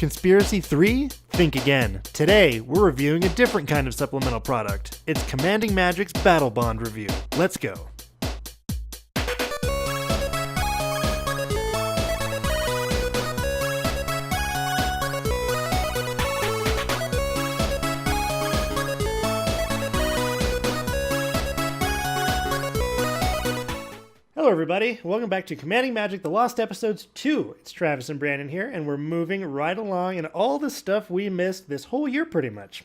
Conspiracy 3? Think again. Today, we're reviewing a different kind of supplemental product. It's Commanding Magic's Battlebond review. Let's go. Hello everybody, welcome back to Commanding Magic, The Lost Episodes 2. It's Travis and Brandon here, and we're moving right along in all the stuff we missed this whole year pretty much.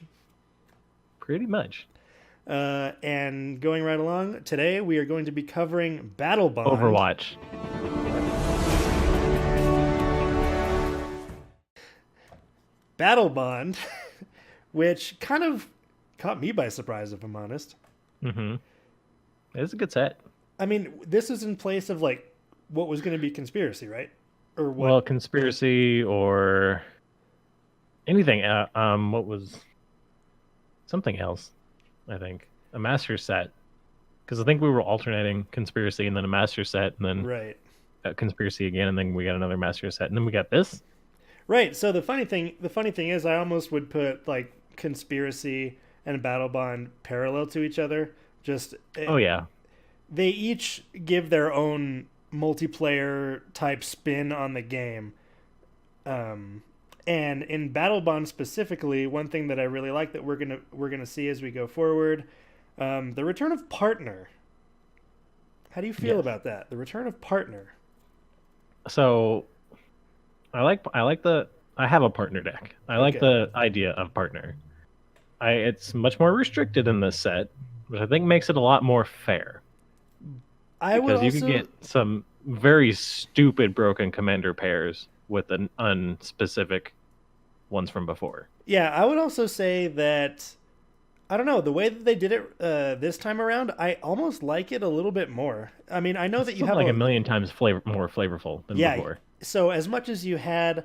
And going right along, today we are going to be covering Battlebond. Overwatch. Battlebond, which kind of caught me by surprise, if I'm honest. Mm-hmm. It's a good set. I mean, this is in place of, like, what was going to be Conspiracy, right? Or what? Well, Conspiracy or anything. What was something else? I think a master set, because I think we were alternating Conspiracy and then a master set, and then right. Conspiracy again, and then we got another master set, and then we got this. Right. So the funny thing is, I almost would put like Conspiracy and Battlebond parallel to each other. Oh yeah. They each give their own multiplayer type spin on the game. And in Battlebond specifically, one thing that I really like that we're gonna see as we go forward, the return of Partner. How do you feel about that? The return of Partner. So I have a partner deck. I like the idea of Partner. It's much more restricted in this set, which I think makes it a lot more fair. Because you can get some very stupid broken commander pairs with an unspecific ones from before. Yeah, I would also say that, I don't know, the way that they did it this time around, I almost like it a little bit more. I mean, I know that you have like a million times more flavorful than before. So as much as you had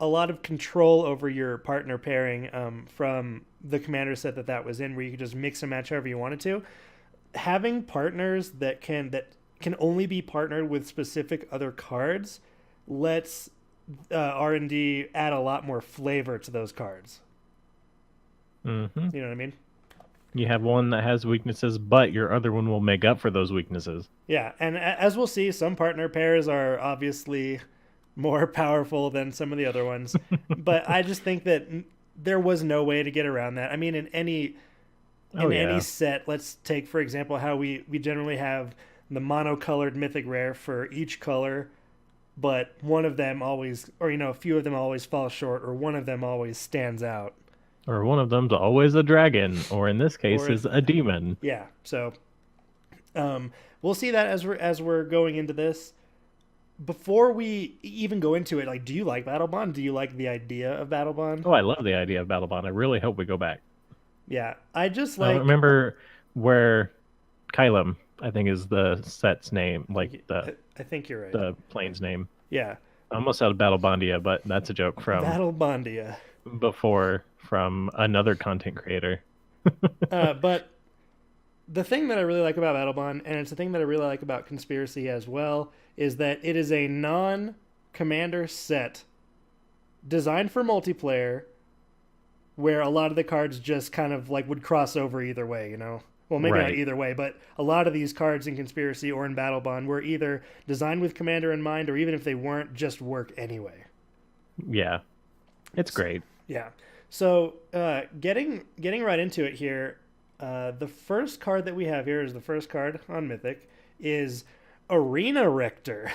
a lot of control over your partner pairing from the commander set that was in, where you could just mix and match however you wanted to, having partners that can only be partnered with specific other cards lets R&D add a lot more flavor to those cards. Mm-hmm. You know what I mean? You have one that has weaknesses, but your other one will make up for those weaknesses. Yeah, and as we'll see, some partner pairs are obviously more powerful than some of the other ones. But I just think that there was no way to get around that. I mean, in any set, let's take, for example, how we generally have the monocolored mythic rare for each color, but one of them always, or, a few of them always fall short, or one of them always stands out. Or one of them's always a dragon, or in this case is a demon. Yeah, so we'll see that as we're going into this. Before we even go into it, like, do you like Battlebond? Do you like the idea of Battlebond? Oh, I love the idea of Battlebond. I really hope we go back. Yeah, I remember where Kylum, I think, is the set's name. I think you're right. The plane's name. Yeah. I almost said Battlebondia, but that's a joke from Battlebondia. Before, from another content creator. But the thing that I really like about Battlebond, and it's the thing that I really like about Conspiracy as well, is that it is a non-commander set designed for multiplayer, where a lot of the cards just kind of like would cross over either way, Well, maybe not either way, but a lot of these cards in Conspiracy or in Battlebond were either designed with Commander in mind, or even if they weren't, just work anyway. Yeah, it's great. Yeah. So getting right into it here, the first card that we have here is the first card on Mythic, is Arena Rector.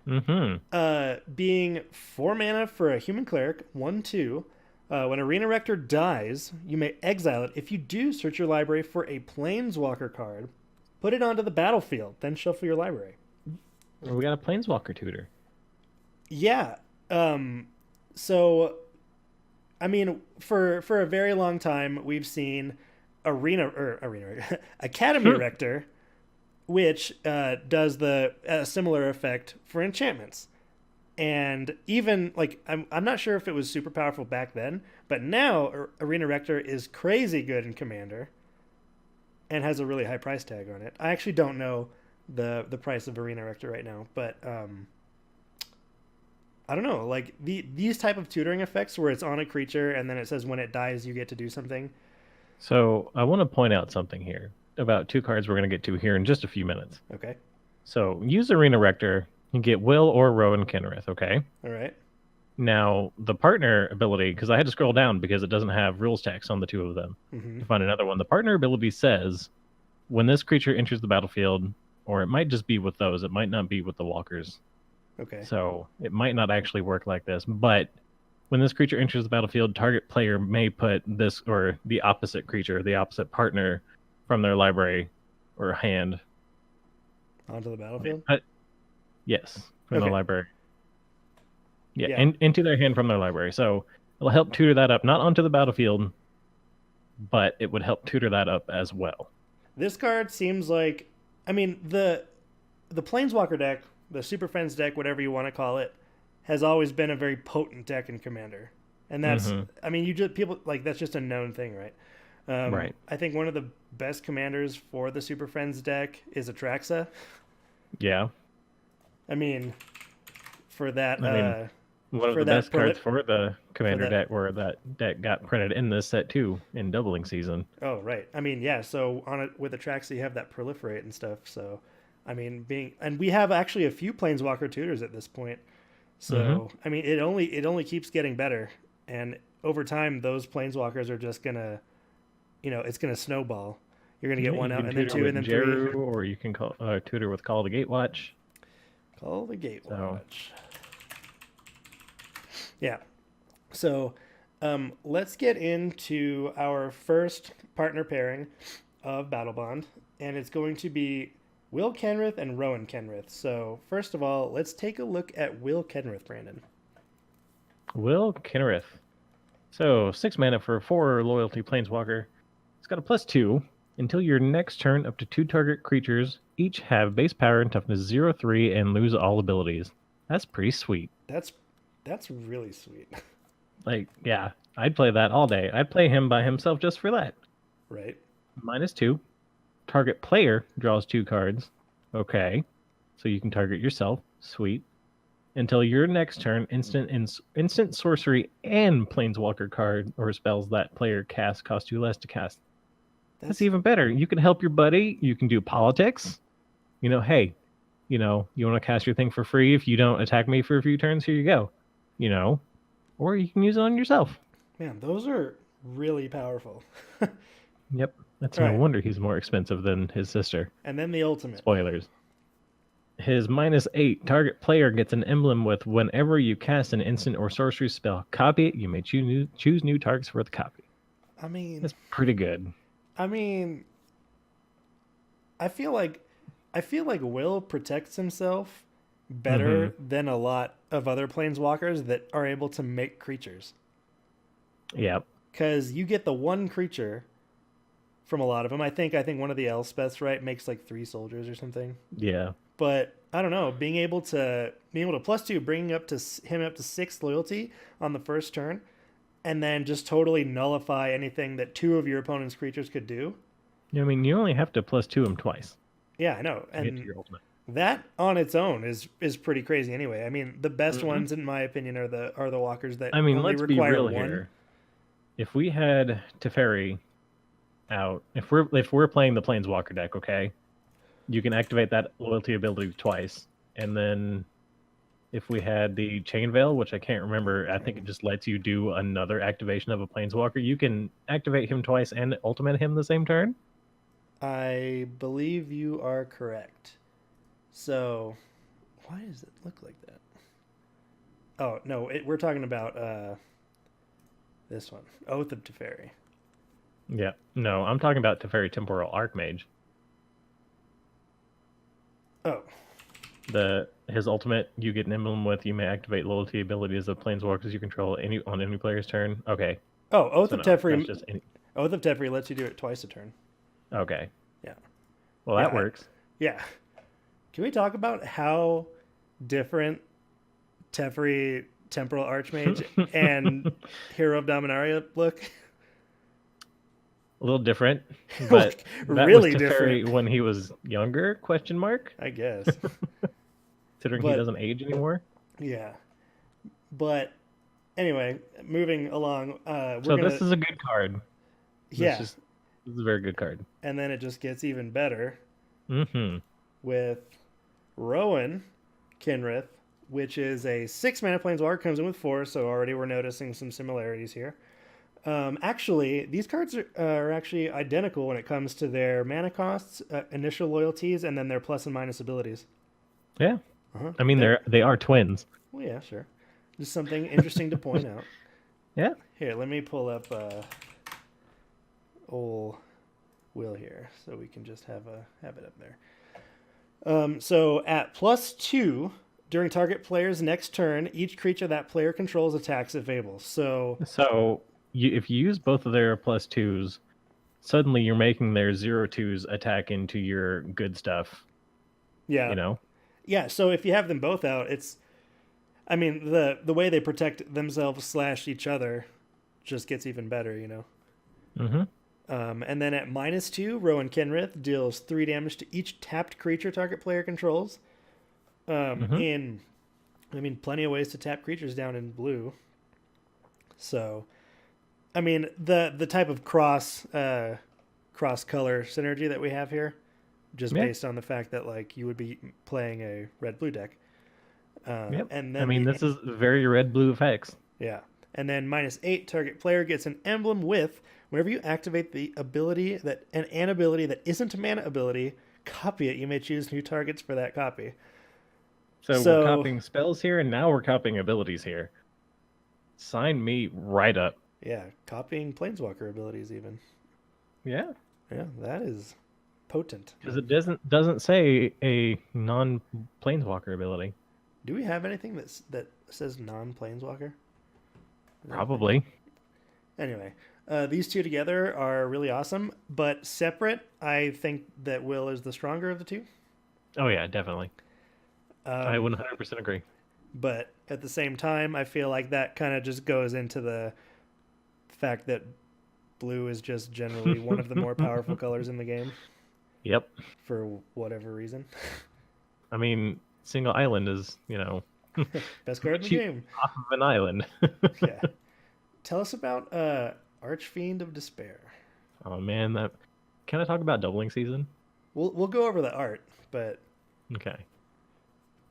Mm-hmm. Being 4 mana for a human cleric, 1/2. When Arena Rector dies, you may exile it. If you do, search your library for a Planeswalker card, put it onto the battlefield, then shuffle your library. We got a Planeswalker tutor. Yeah. So, I mean, for a very long time, we've seen Academy Rector, which does the similar effect for enchantments. And even, like, I'm not sure if it was super powerful back then, but now Arena Rector is crazy good in Commander and has a really high price tag on it. I actually don't know the price of Arena Rector right now, but I don't know, like these type of tutoring effects where it's on a creature and then it says when it dies you get to do something. So I want to point out something here about two cards we're going to get to here in just a few minutes. Okay. So use Arena Rector, you get Will or Rowan Kenrith, okay? All right. Now, the partner ability, because I had to scroll down because it doesn't have rules text on the two of them Mm-hmm. to find another one. The partner ability says when this creature enters the battlefield, or it might just be with those, it might not be with the walkers. Okay. So it might not actually work like this, but when this creature enters the battlefield, target player may put this or the opposite creature, the opposite partner from their library or hand. Onto the battlefield? Yes, from the Okay. library. Yeah, Yeah. into their hand from their library. So it'll help tutor that up, not onto the battlefield, but it would help tutor that up as well. This card seems like, I mean, the Planeswalker deck, the Super Friends deck, whatever you want to call it, has always been a very potent deck in Commander, and that's, I mean, you just people like that's just a known thing, right? Right. I think one of the best commanders for the Super Friends deck is Atraxa. Yeah. I mean, for that, I mean, one of for the that best cards for the Commander that- deck where that deck got printed in this set too in doubling season. oh right. I mean, yeah. So on it with Atraxa, you have that proliferate and stuff. So, I mean, and we have actually a few Planeswalker tutors at this point. So I mean, it only keeps getting better, and over time, those Planeswalkers are just gonna, it's gonna snowball. You're gonna get Yeah, one you out, can and then tutor two, with and then Jeru, three. or you can call tutor with Call the Gatewatch. Call the Gatewatch. So. Yeah. So let's get into our first partner pairing of Battlebond, and it's going to be Will Kenrith and Rowan Kenrith. So first of all, let's take a look at Will Kenrith, Brandon. Will Kenrith. So 6 mana for 4 loyalty planeswalker. It's got a +2. Until your next turn, up to 2 target creatures each have base power and toughness 0/3 and lose all abilities. That's pretty sweet. That's really sweet. Like, yeah, I'd play that all day. I'd play him by himself just for that. Right. -2. Target player draws 2 cards. Okay. So you can target yourself. Sweet. Until your next turn, instant sorcery and planeswalker card or spells that player casts cost 2 less to cast. That's even better. You can help your buddy. You can do politics. Hey, you want to cast your thing for free if you don't attack me for a few turns? Here you go. Or you can use it on yourself. Man, those are really powerful. Yep. That's All no right. wonder he's more expensive than his sister. And then the ultimate. Spoilers. His -8. Target player gets an emblem with whenever you cast an instant or sorcery spell, copy it. You may choose new targets for the copy. I mean, That's pretty good. I mean, I feel like Will protects himself better than a lot of other planeswalkers that are able to make creatures. Yep. Because you get the one creature from a lot of them. I think one of the Elspeths, right, makes like 3 soldiers or something. Yeah. But I don't know, being able to +2, bringing him up to 6 loyalty on the first turn, and then just totally nullify anything that 2 of your opponent's creatures could do. I mean, you only have to +2 him twice. Yeah, I know. To get And to your ultimate. that on its own is pretty crazy anyway. I mean, the best ones in my opinion are the walkers that I mean, only let's be require real one. here. If we had Teferi out, if we're playing the Planeswalker deck, okay, you can activate that loyalty ability twice, and then if we had the Chain Veil, which I can't remember, I think it just lets you do another activation of a Planeswalker. You can activate him twice and ultimate him the same turn. I believe you are correct. So, why does it look like that? Oh no, we're talking about this one, Oath of Teferi. Yeah. No, I'm talking about Teferi Temporal Archmage. Oh, His ultimate, you get an emblem with. You may activate loyalty abilities of planeswalkers you control on any player's turn. Okay. Oath So of no, Teferi. that's just any... Oath of Teferi lets you do it twice a turn. Okay. Yeah. Well, Yeah, that works. Yeah. Can we talk about how different Teferi Temporal Archmage and Hero of Dominaria look? A little different, but Like, that really was Teferi different. when he was younger? Question mark. I guess. Considering But- he doesn't age anymore. Yeah. But anyway, moving along, we're So gonna this is a good card. This yeah, just this is a very good card. and then it just gets even better Mm-hmm. with Rowan Kinrith, which is a 6 mana planeswalker, comes in with 4, so already we're noticing some similarities here. Actually, these cards are actually identical when it comes to their mana costs, initial loyalties, and then their plus and minus abilities. Yeah. Uh-huh. I mean, they are twins. Well, yeah, sure. Just something interesting to point out. Yeah. Here, let me pull up old Will here, so we can just have it up there. So at +2, during target player's next turn, each creature that player controls attacks if able. So So if you use both of their +2s, suddenly you're making their 0/2s attack into your good stuff. yeah, You know. yeah. So if you have them both out, it's, I mean, the way they protect themselves slash each other just gets even better, you know. Mm-hmm. And then at -2, Rowan Kenrith deals 3 damage to each tapped creature target player controls. Mm-hmm. In, I mean, plenty of ways to tap creatures down in blue. So, I mean, the type of cross color synergy that we have here, just Yeah. based on the fact that like you would be playing a red blue deck. Yep. And I then mean, the this is very red blue effects. yeah, and then -8, target player gets an emblem with, whenever you activate the ability that an ability that isn't a mana ability, copy it. You may choose new targets for that copy. So we're So copying spells here, and now we're copying abilities here. Sign me right up. yeah, copying planeswalker abilities even. Yeah. Yeah, that is potent. Because it doesn't say a non-planeswalker ability. Do we have anything that says non-planeswalker? Probably. Anyway, these two together are really awesome, but separate, I think that Will is the stronger of the two. Oh yeah, definitely. I 100% agree. But at the same time, I feel like that kind of just goes into the fact that blue is just generally one of the more powerful colors in the game Yep. for whatever reason. I mean, single island is, Best card in the cheap game. off of an island. Yeah. Tell us about Archfiend of Despair. Oh man, that can I talk about doubling season? We'll go over the art, but Okay.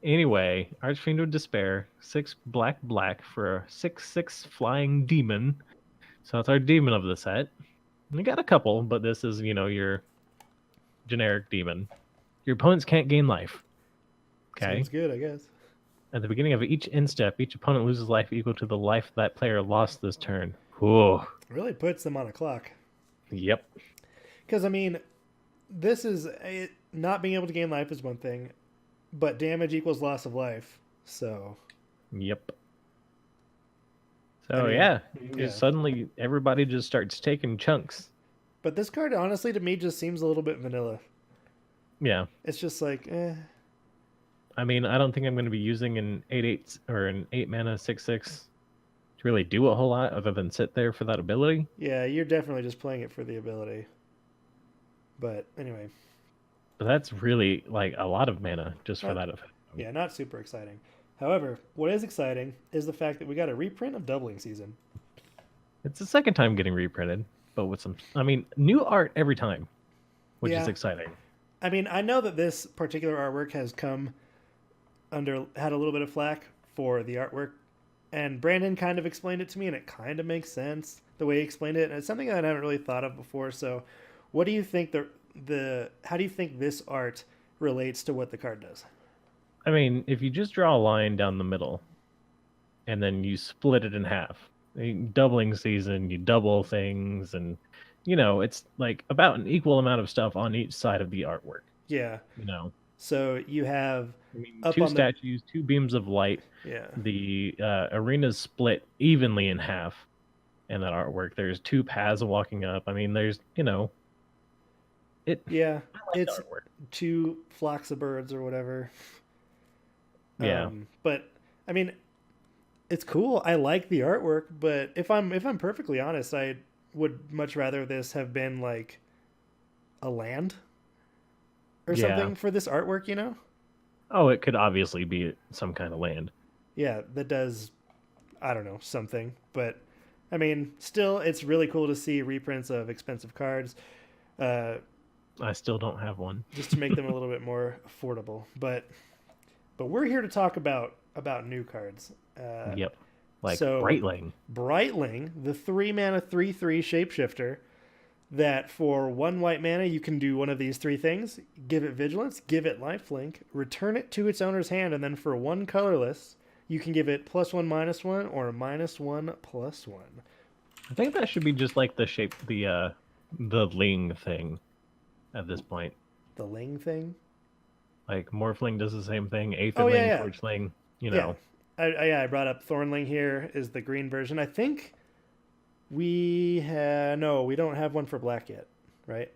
Anyway, Archfiend of Despair, 6 black for a 6/6 flying demon. So that's our demon of the set. We got a couple, but this is, your generic demon. Your opponents can't gain life. Okay. sounds good, I guess. At the beginning of each end step, each opponent loses life equal to the life that player lost this turn. Whoa. Really puts them on a clock. Yep. Because, I mean, this is not being able to gain life is one thing, but damage equals loss of life. So. Yep. So yeah, suddenly everybody just starts taking chunks. But this card, honestly, to me, just seems a little bit vanilla. Yeah. It's just like, eh. I mean, I don't think I'm going to be using an 8/8 or an 8 mana 6/6 to really do a whole lot other than sit there for that ability. Yeah, you're definitely just playing it for the ability. But anyway. But that's really like a lot of mana just for that effect. Yeah, not super exciting. However, what is exciting is the fact that we got a reprint of Doubling Season. It's the second time getting reprinted, but with some, new art every time, which is exciting. I mean, I know that this particular artwork has had a little bit of flack for the artwork, and Brandon kind of explained it to me, and it kind of makes sense the way he explained it, and it's something that I haven't really thought of before. So, what do you think how do you think this art relates to what the card does? I mean, if you just draw a line down the middle, and then you split it in half, doubling season, you double things, and it's like about an equal amount of stuff on each side of the artwork. Yeah. So you have two statues, 2 beams of light. Yeah. The arena's split evenly in half in that artwork. There's 2 paths walking up. I mean, there's it's 2 flocks of birds or whatever. Yeah. But I mean, it's cool. I like the artwork, but if I'm perfectly honest, I would much rather this have been like a land or something for this artwork, Oh, it could obviously be some kind of land. Yeah, that does I don't know, something. But I mean, still, it's really cool to see reprints of expensive cards, uh, I still don't have one. just to make them a little bit more affordable. But we're here to talk about new cards. Yep. Like So Brightling. Brightling, the 3 mana 3/3 shapeshifter, that for 1 white mana you can do one of these three things: give it vigilance, give it lifelink, return it to its owner's hand, and then for 1 colorless you can give it +1/-1 or -1/+1. I think that should be just like the shape, the Ling thing at this point. The Ling thing. Like Morphling does the same thing. Aetherling, Oh yeah, yeah, Torchling, yeah. I brought up Thornling here is the green version. I think we don't have one for black yet, right?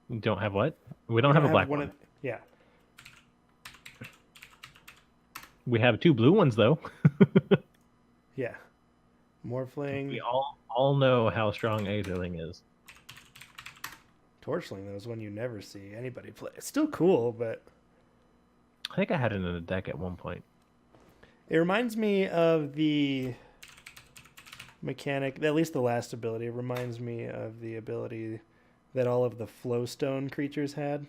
You don't have what? We We don't don't have a have black one. one. Yeah, We have 2 blue ones though. yeah. Morphling, We all know how strong Aetherling is. Torchling. That was one you never see anybody play. It's still cool, but I think I had it in a deck at one point. it reminds me of the mechanic. At least the last ability reminds me of the ability that all of the Flowstone creatures had.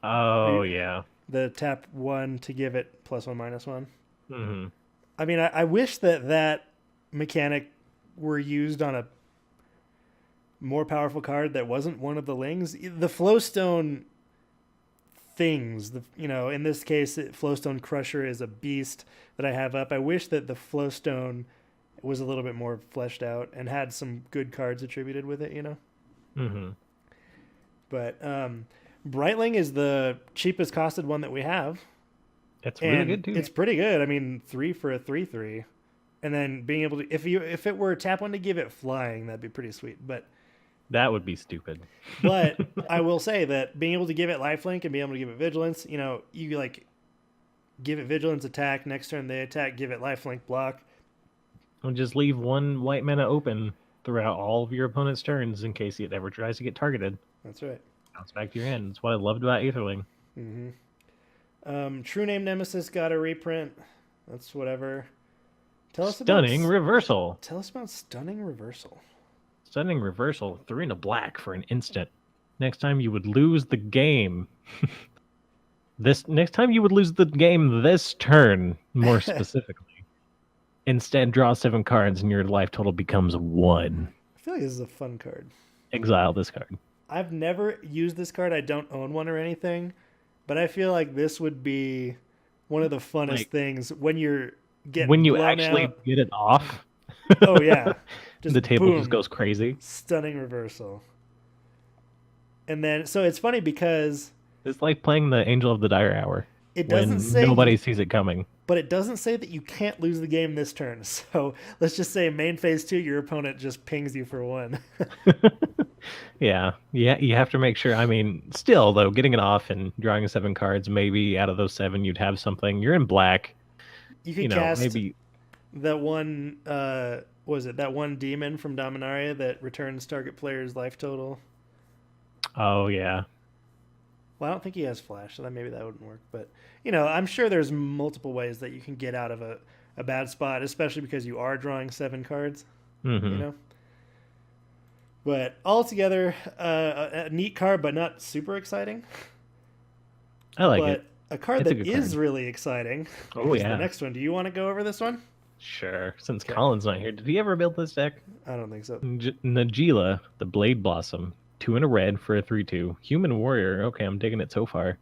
Oh You- yeah. The tap 1 to give it +1/-1. Mm-hmm. I mean, I wish that mechanic were used on a more powerful card that wasn't one of the Lings. The Flowstone things, in this case, Flowstone Crusher is a beast that I have up. I wish that the Flowstone was a little bit more fleshed out and had some good cards attributed with it. Mm-hmm. But Brightling is the cheapest costed one that we have. It's really And good too. it's pretty good. I mean, 3 for a 3/3. And then being able to, if it were tap 1 to give it flying, that'd be pretty sweet. That would be stupid. But I will say that being able to give it lifelink and being able to give it vigilance, you like give it vigilance attack, next turn they attack, give it lifelink block. We'll just leave 1 white mana open throughout all of your opponent's turns in case it ever tries to get targeted. That's right. Bounce back to your hand. That's what I loved about Aetherling. True Name Nemesis got a reprint. That's whatever. Tell us Stunning about Reversal. Tell us about Stunning Reversal. Stunning Reversal, 3 and a black for an instant. Next time you would lose the game. Next time you would lose the game this turn, more specifically. Instead, draw 7 cards and your life total becomes 1. I feel like this is a fun card. Exile this card. I've never used this card. I don't own one or anything, but I feel like this would be one of the funnest things when you're getting when you blown actually out. get it off. Oh yeah, The table boom, just goes crazy. Stunning Reversal. And then, so it's funny because It's like playing the Angel of the Dire Hour it when doesn't say, nobody sees it coming. but it doesn't say that you can't lose the game this turn. So let's just say main phase 2, your opponent just pings you for 1. Yeah, you have to make sure. I memean, still though, getting it off and drawing 7 cards, maybe out of those 7 you'd have something. You're in black. You could cast Maybe that one. Was it that one demon from Dominaria that returns target player's life total? Oh yeah. Well, I don't think he has flash, so maybe that wouldn't work. But I'm sure there's multiple ways that you can get out of a bad spot, especially because you are drawing 7 cards. Mm-hmm. But altogether, a neat card, but not super exciting. I like but it. a card It's a that good is card. really exciting. Oh, is yeah. The next one. Do you want to go over this one? Sure. Since Okay. Colin's not here, did he ever build this deck? I don't think so. Najila, the Blade Blossom, 2 and a red for a 3/2. Human Warrior. Okay, I'm digging it so far.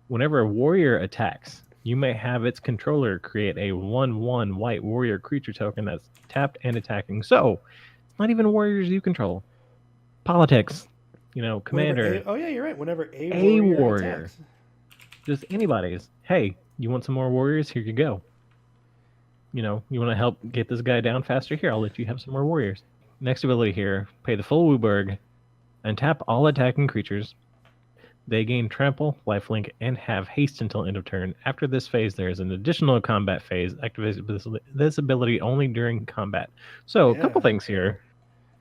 Whenever a warrior attacks, you may have its controller create a 1/1 white warrior creature token that's tapped and attacking. So, it's not even warriors you control. Politics, commander, Oh yeah, you're right. Whenever a A warrior, warrior. attacks. just anybody's. Hey, you want some more warriors? Here you go. You want to help get this guy down faster? Here, I'll let you have some more warriors. Next ability here, pay the full Wooburg and tap all attacking creatures. They gain trample, lifelink, and have haste until end of turn. After this phase, there is an additional combat phase. Activate this ability only during combat. So, a couple Yeah. things here.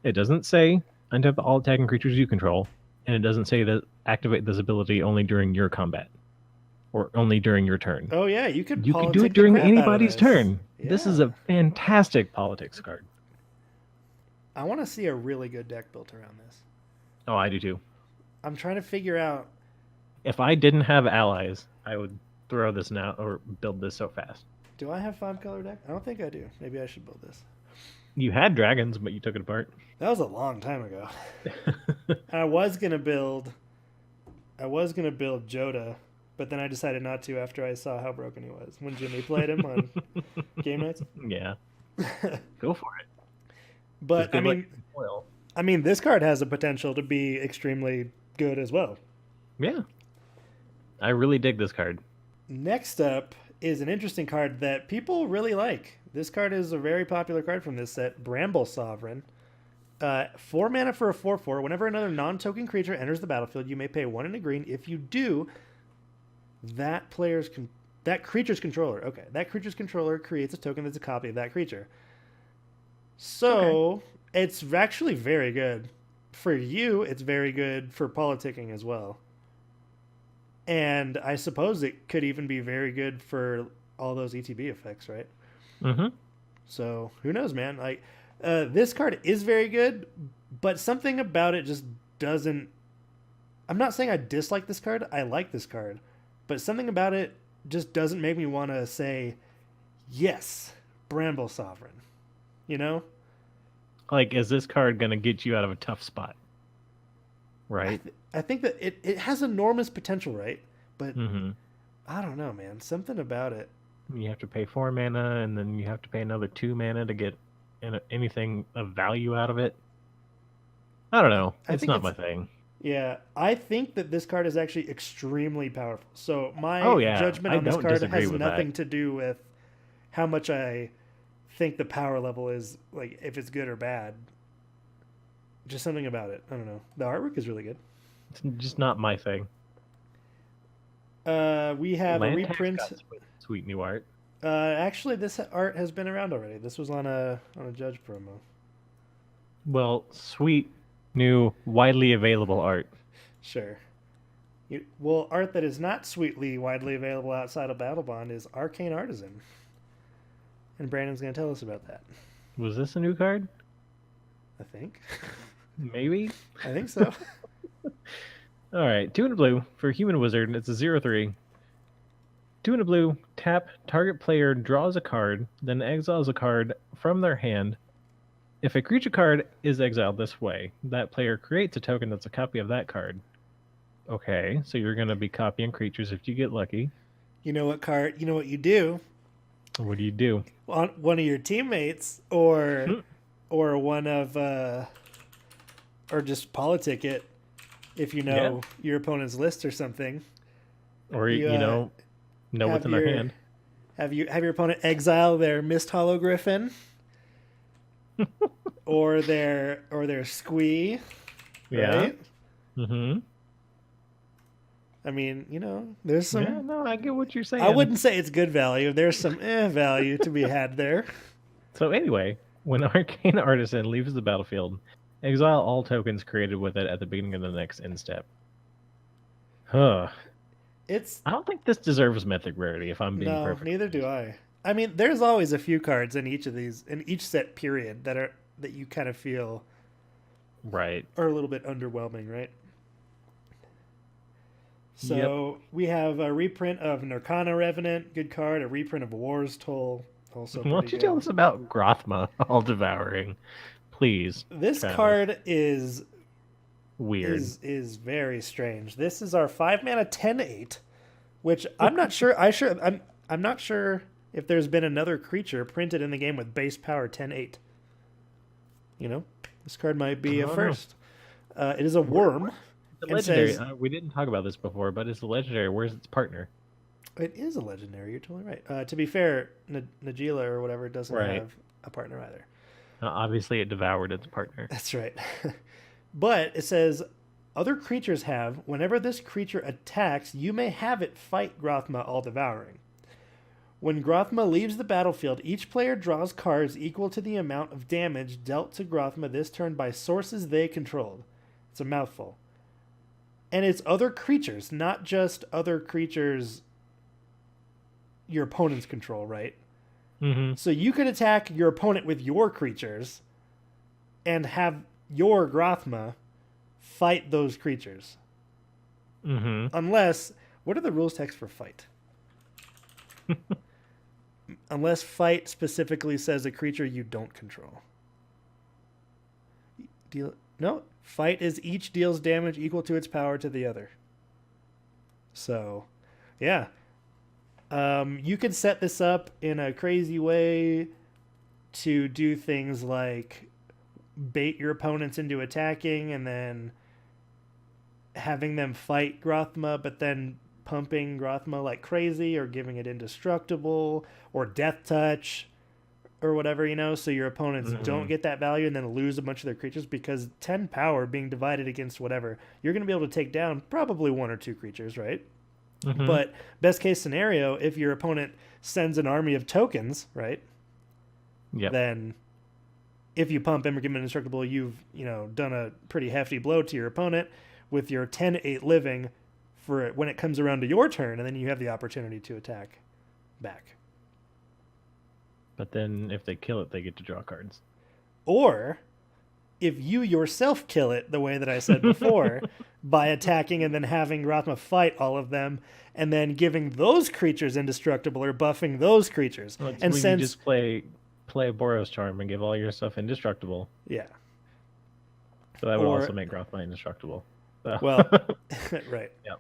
It doesn't say untap all attacking creatures you control, and it doesn't say that activate this ability only during your combat. or only during your turn. Oh yeah, you could You could do it politic the during crap out of anybody's this. turn. This is Yeah. a fantastic politics card. I want to see a really good deck built around this. Oh, I do too. I'm trying to figure out. If I didn't have allies, I would throw this now or build this so fast. Do I have 5-color deck? I don't think I do. Maybe I should build this. You had dragons, but you took it apart. That was a long time ago. I was gonna build. I was gonna build Joda, but then I decided not to after I saw how broken he was when Jimmy played him on game nights. Yeah, go for it. But Foil. I mean, this card has the potential to be extremely good as well. Yeah, I really dig this card. Next up is an interesting card that people really like. This card is a very popular card from this set, Bramble Sovereign. 4 mana for a 4/4. Whenever another non-token creature enters the battlefield, you may pay 1 and a green. If you do, that creature's controller creates a token that's a copy of that creature. So it's actually very good. For you, it's very good for politicking as well. And I suppose it could even be very good for all those ETB effects, right? Mm-hmm. So who knows, man? Like, this card is very good, but something about it just doesn't. I'm not saying I dislike this card. I like this card, but something about it just doesn't make me want to say, yes, Bramble Sovereign. You know? Like, is this card gonna get you out of a tough spot? Right. I think that it has enormous potential, right? But Mm-hmm. I don't know, man. Something about it. You have to pay 4 mana, and then you have to pay another 2 mana to get anything of value out of it. I don't know. It's not my thing. Yeah, I think that this card is actually extremely powerful. So my judgment I on this don't card disagree has with nothing that. to do with how much I think the power level is, like if it's good or bad. Just something about it. I don't know. The artwork is really good. It's just not my thing. We have Land a Tax reprint. got sweet new art. Actually, this art has been around already. This was on a Judge promo. Well, sweet new widely available art. Sure. Art that is not sweetly widely available outside of Battlebond is Arcane Artisan. And Brandon's going to tell us about that. Was this a new card? I think. Maybe. I think so. All right, 2 in a blue for Human Wizard. It's a 0/3. 2 in a blue, tap, target player draws a card, then exiles a card from their hand. If a creature card is exiled this way, that player creates a token that's a copy of that card. Okay, so you're going to be copying creatures if you get lucky. You know what you do? What do you do? One of your teammates or one of or just politic it if you know your opponent's list or something. Or you know what's in their hand. Have your opponent exile their Mist Hollow Griffin or their Squee, right? Mm-hmm. I mean, there's some. Yeah, no, I get what you're saying. I wouldn't say it's good value. There's some value to be had there. So anyway, when Arcane Artisan leaves the battlefield, exile all tokens created with it at the beginning of the next end step. Huh. I don't think this deserves mythic rarity, if I'm being perfect. No, neither do I. I mean, there's always a few cards in each set period that you kind of feel right are a little bit underwhelming, right? So we have a reprint of Narcana Revenant, good card. A reprint of War's Toll, also. Why don't you tell us about Grothma All Devouring, please? This Travis. card is weird. Is very strange. This is our 5-mana 10/8, which I'm not sure. I'm not sure if there's been another creature printed in the game with base power 10/8. This card might be a first. It is a worm. It's a legendary. We didn't talk about this before, but it's a legendary. Where's its partner? It is a legendary. You're totally right. To be fair, Najila or whatever doesn't have a partner either. Obviously, it devoured its partner. That's right. But it says, other creatures have, whenever this creature attacks, you may have it fight Grothma All Devouring. When Grothma leaves the battlefield, each player draws cards equal to the amount of damage dealt to Grothma this turn by sources they controlled. It's a mouthful. And it's other creatures, not just other creatures your opponent's control, right? Mm-hmm. So you could attack your opponent with your creatures and have your Grothma fight those creatures. Mm-hmm. Unless, what are the rules text for fight? Unless fight specifically says a creature you don't control. No, fight is each deals damage equal to its power to the other. So, yeah. You could set this up in a crazy way to do things like bait your opponents into attacking and then having them fight Grothma, but then pumping Grothma like crazy or giving it indestructible or death touch or whatever, so your opponents don't get that value and then lose a bunch of their creatures, because 10 power being divided against whatever, you're going to be able to take down probably 1 or 2 creatures, right? Mm-hmm. But best case scenario, if your opponent sends an army of tokens, right? Yep. Then if you pump him or give him indestructible, you've done a pretty hefty blow to your opponent with your 10-8 living for when it comes around to your turn, and then you have the opportunity to attack back. But then if they kill it, they get to draw cards. Or if you yourself kill it the way that I said before, by attacking and then having Grothma fight all of them, and then giving those creatures indestructible or buffing those creatures. Well, and since you just play Boros Charm and give all your stuff indestructible. Yeah. So that would also make Grothma indestructible. So. Well, right. Yeah.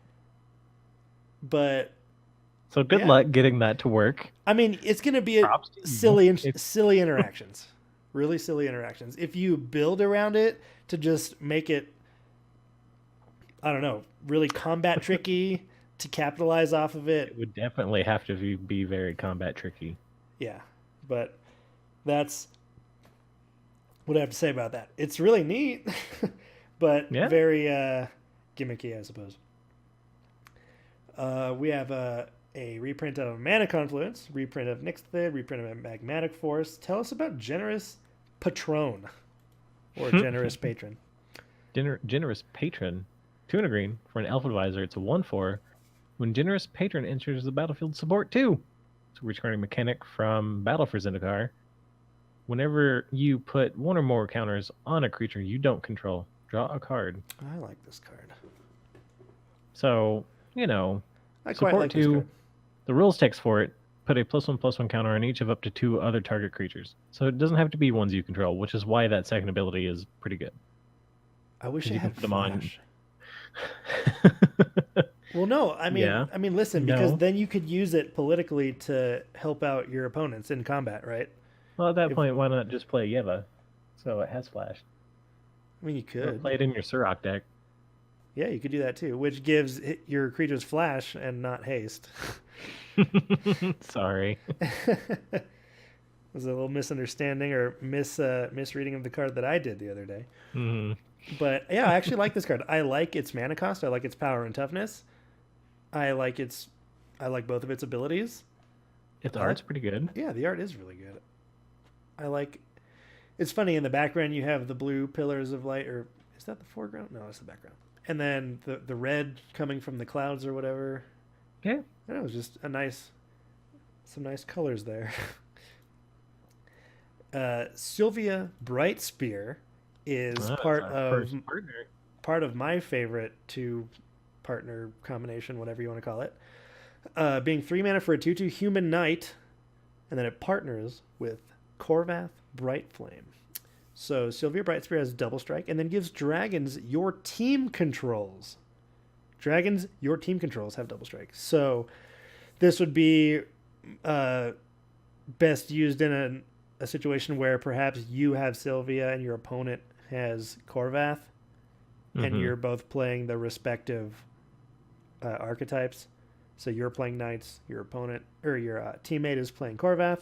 But so good luck getting that to work. I mean, it's going to be silly interactions. Really silly interactions. If you build around it to just make it, I don't know, really combat tricky to capitalize off of it. It would definitely have to be very combat tricky. Yeah, but that's what I have to say about that. It's really neat, but very gimmicky, I suppose. We have a reprint of Mana Confluence, reprint of Nyxthid, reprint of Magmatic Force. Tell us about Generous Patron, or Generous Patron. Generous Patron, 2 and a green for an Elf Advisor. It's a 1/4. When Generous Patron enters the battlefield, support 2. So returning mechanic from Battle for Zendikar. Whenever you put 1 or more counters on a creature you don't control, draw a card. I like this card. So, I quite like this card. The rules text for it, put a +1/+1 counter on each of up to 2 other target creatures. So it doesn't have to be ones you control, which is why that second ability is pretty good. I wish I had Flash. On. Well, no, I mean, listen, because then you could use it politically to help out your opponents in combat, right? Well, at that point, why not just play Yeva? So it has Flash. I mean, you could. Or play it in your Surok deck. Yeah, you could do that too, which gives your creatures Flash and not haste. Sorry. It was a little misunderstanding or misreading of the card that I did the other day. Mm-hmm. But yeah, I actually like this card. I like its mana cost. I like its power and toughness. I like both of its abilities. Its art's pretty good. Yeah, the art is really good. It's funny, in the background you have the blue pillars of light, or is that the foreground? No, it's the background. And then the red coming from the clouds or whatever. Yeah. I know, it was just some nice colors there. Sylvia Brightspear is part of my favorite 2-partner combination, whatever you want to call it. Being 3 mana for a 2/2 human knight, and then it partners with Korvath Brightflame. So Sylvia Brightspear has double strike, and then gives dragons your team controls. Dragons your team controls have double strike. So this would be best used in a situation where perhaps you have Sylvia and your opponent has Korvath, and you're both playing the respective archetypes. So you're playing knights, your opponent or your teammate is playing Korvath,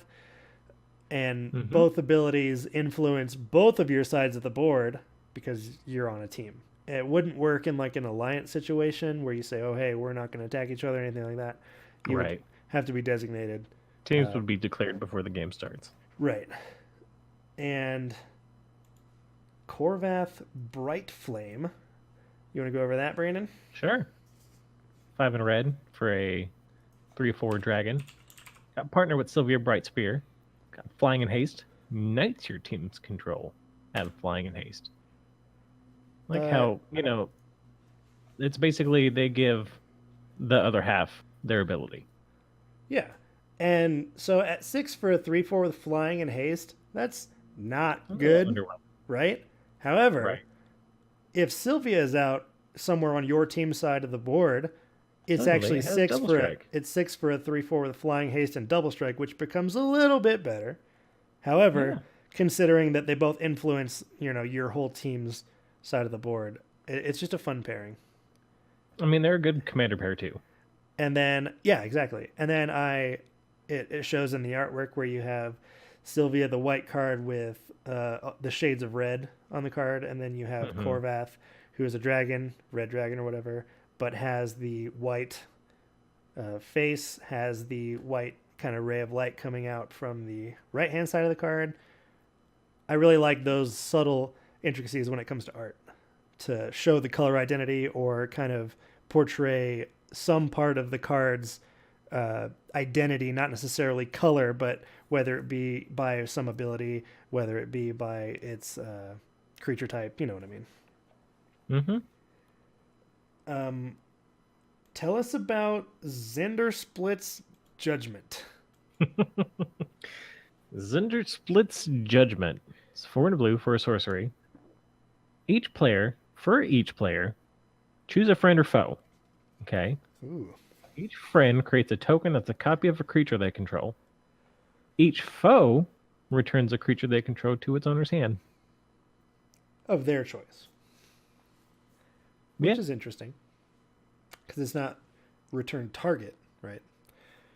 and both abilities influence both of your sides of the board because you're on a team. It wouldn't work in like an alliance situation where you say, "Oh, hey, we're not going to attack each other," or anything like that. You would have to be designated. Teams would be declared before the game starts. Right. And Korvath Brightflame. You want to go over that, Brandon? Sure. 5 and a red for a 3/4 dragon. Got partner with Sylvia Brightspear. Got flying and haste. Unites your team's control. Have flying and haste. Like Uh, how, it's basically they give the other half their ability. yeah. And so at 6 for a 3/4 with flying and haste, that's not good, Underwhelming. right? However, Right. if Sylvia is out somewhere on your team side of the board, it's Suddenly actually it has double strike. it's 6 for a 3/4 with flying haste and double strike, which becomes a little bit better. However, Yeah. considering that they both influence, your whole team's side of the board, it's just a fun pairing. I mean, they're a good commander pair too. And then, yeah, exactly. And then it shows in the artwork where you have Sylvia, the white card with the shades of red on the card, and then you have Mm-hmm. Korvath, who is a dragon, red dragon or whatever, but has the white face, has the white kind of ray of light coming out from the right hand side of the card. I really like those subtle intricacies when it comes to art to show the color identity or kind of portray some part of the card's identity, not necessarily color, but whether it be by some ability, whether it be by its creature type. You know what I mean? Mm-hmm. Tell us about Zender Split's Judgment. Zinder Split's Judgment. It's 4 and a blue for a sorcery. For each player, choose a friend or foe. Okay. Ooh. Each friend creates a token that's a copy of a creature they control. Each foe returns a creature they control to its owner's hand. Of their choice. Which Yeah. is interesting. Because it's not return target, right?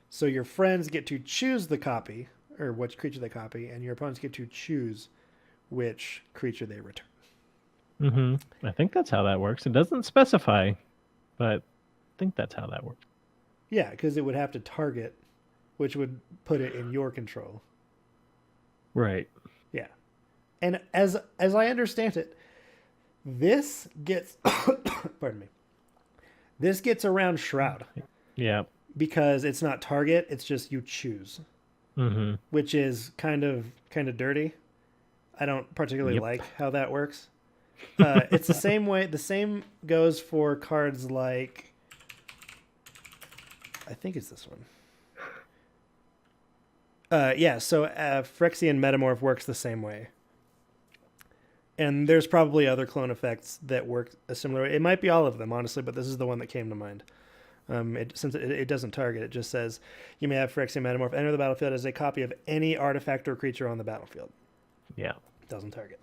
So your friends get to choose the copy, or which creature they copy, and your opponents get to choose which creature they return. Mm-hmm. I think that's how that works. It doesn't specify, but I think that's how that works. Yeah, because it would have to target, which would put it in your control. Right. Yeah. And as I understand it, this gets pardon me. This gets around Shroud Yeah. because it's not target, it's just you choose, Mm-hmm. which is kind of dirty. I don't particularly Yep. like how that works. It's the same way. The same goes for cards like, I think it's this one. Yeah, so Phyrexian Metamorph works the same way. And there's probably other clone effects that work a similar way. It might be all of them, honestly, but this is the one that came to mind. Since it doesn't target, it just says you may have Phyrexian Metamorph enter the battlefield as a copy of any artifact or creature on the battlefield. Yeah. It doesn't target.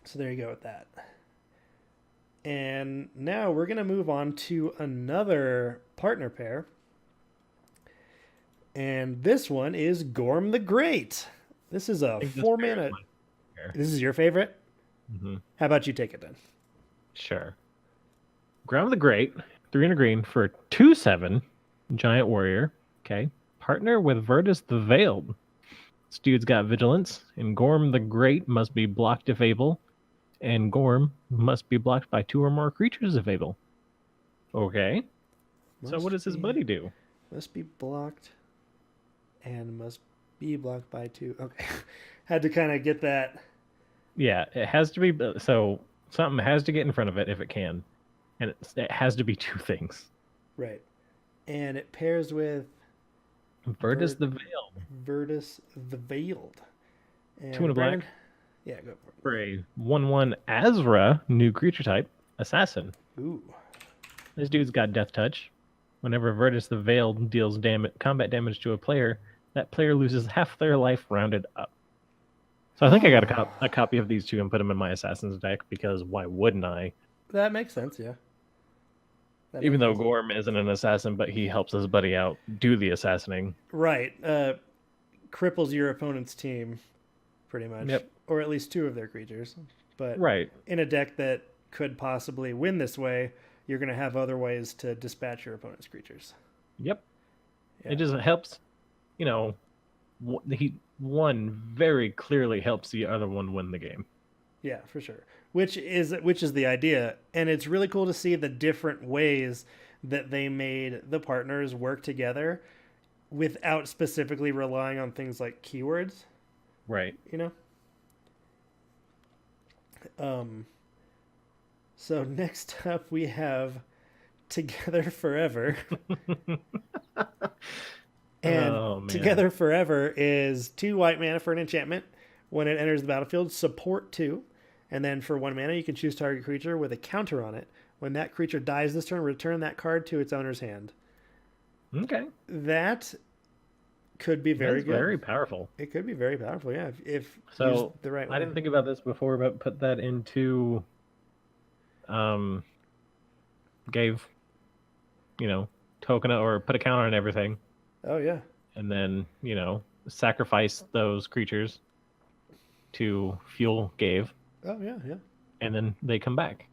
So there you go with that. And now we're going to move on to another partner pair. And this one is Gorm the Great. This is a I think this 4 pair is mana. my pair. This is your favorite? Mm-hmm. How about you take it then? Sure. Ground the Great, 3 and a green for a 2/7 giant warrior. Okay. Partner with Virtus the Veiled. This dude's got vigilance, and Gorm the Great must be blocked if able, and Gorm must be blocked by 2 or more creatures if able. Okay. So what does his buddy do? Must be blocked and must be blocked by 2. Okay. Had to kind of get that. Yeah, it has to be so something has to get in front of it if it can, and it has to be 2 things. Right. And it pairs with Virtus the Veiled Virtus the Veiled. And 2 and a black. Yeah, go for For a 1/1 Azra new creature type assassin. it. Ooh. This dude's got Death Touch. Whenever Virtus the Veiled deals combat damage to a player, that player loses half their life rounded up. So I think I got a copy of these 2 and put them in my Assassin's deck because why wouldn't I? That makes sense, yeah. Even though Gorm isn't an assassin, but he helps his buddy out do the assassinating. Right. Cripples your opponent's team, pretty much. Yep. Or at least 2 of their creatures. But Right. in a deck that could possibly win this way, you're going to have other ways to dispatch your opponent's creatures. Yep. Yeah. It just helps, one very clearly helps the other one win the game. Yeah, for sure. Which is the idea, and it's really cool to see the different ways that they made the partners work together without specifically relying on things like keywords, Right. you know? Um, so next up we have Together Forever. And Oh man. Together Forever is 2 white mana for an enchantment. When it enters the battlefield, support 2. And then for 1 mana, you can choose target creature with a counter on it. When that creature dies this turn, return that card to its owner's hand. Okay. That could be very That's good. very powerful. It could be very powerful, yeah, if So used the right way. I didn't think about this before, but put that into gave, token or put a counter on everything, Oh, yeah. and then, sacrifice those creatures to fuel gave, Oh, yeah, yeah. and then they come back.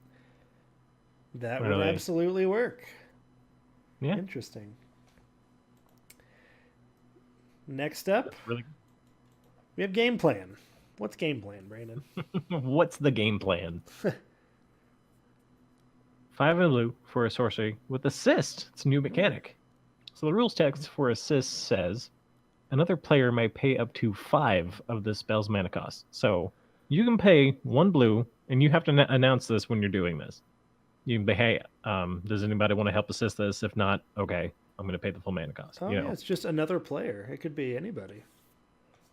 That Really? would absolutely work. Yeah. Interesting. Next up, That's really we have game plan. What's game plan, Brandon? What's the game plan? 5 and blue for a sorcery with assist. It's a new mechanic. So the rules text for assist says another player may pay up to 5 of the spell's mana cost. So you can pay 1 blue, and you have to announce this when you're doing this. You can be, hey, does anybody want to help assist this? If not, okay, I'm going to pay the full mana cost. Oh, yeah, it's just another player. It could be anybody.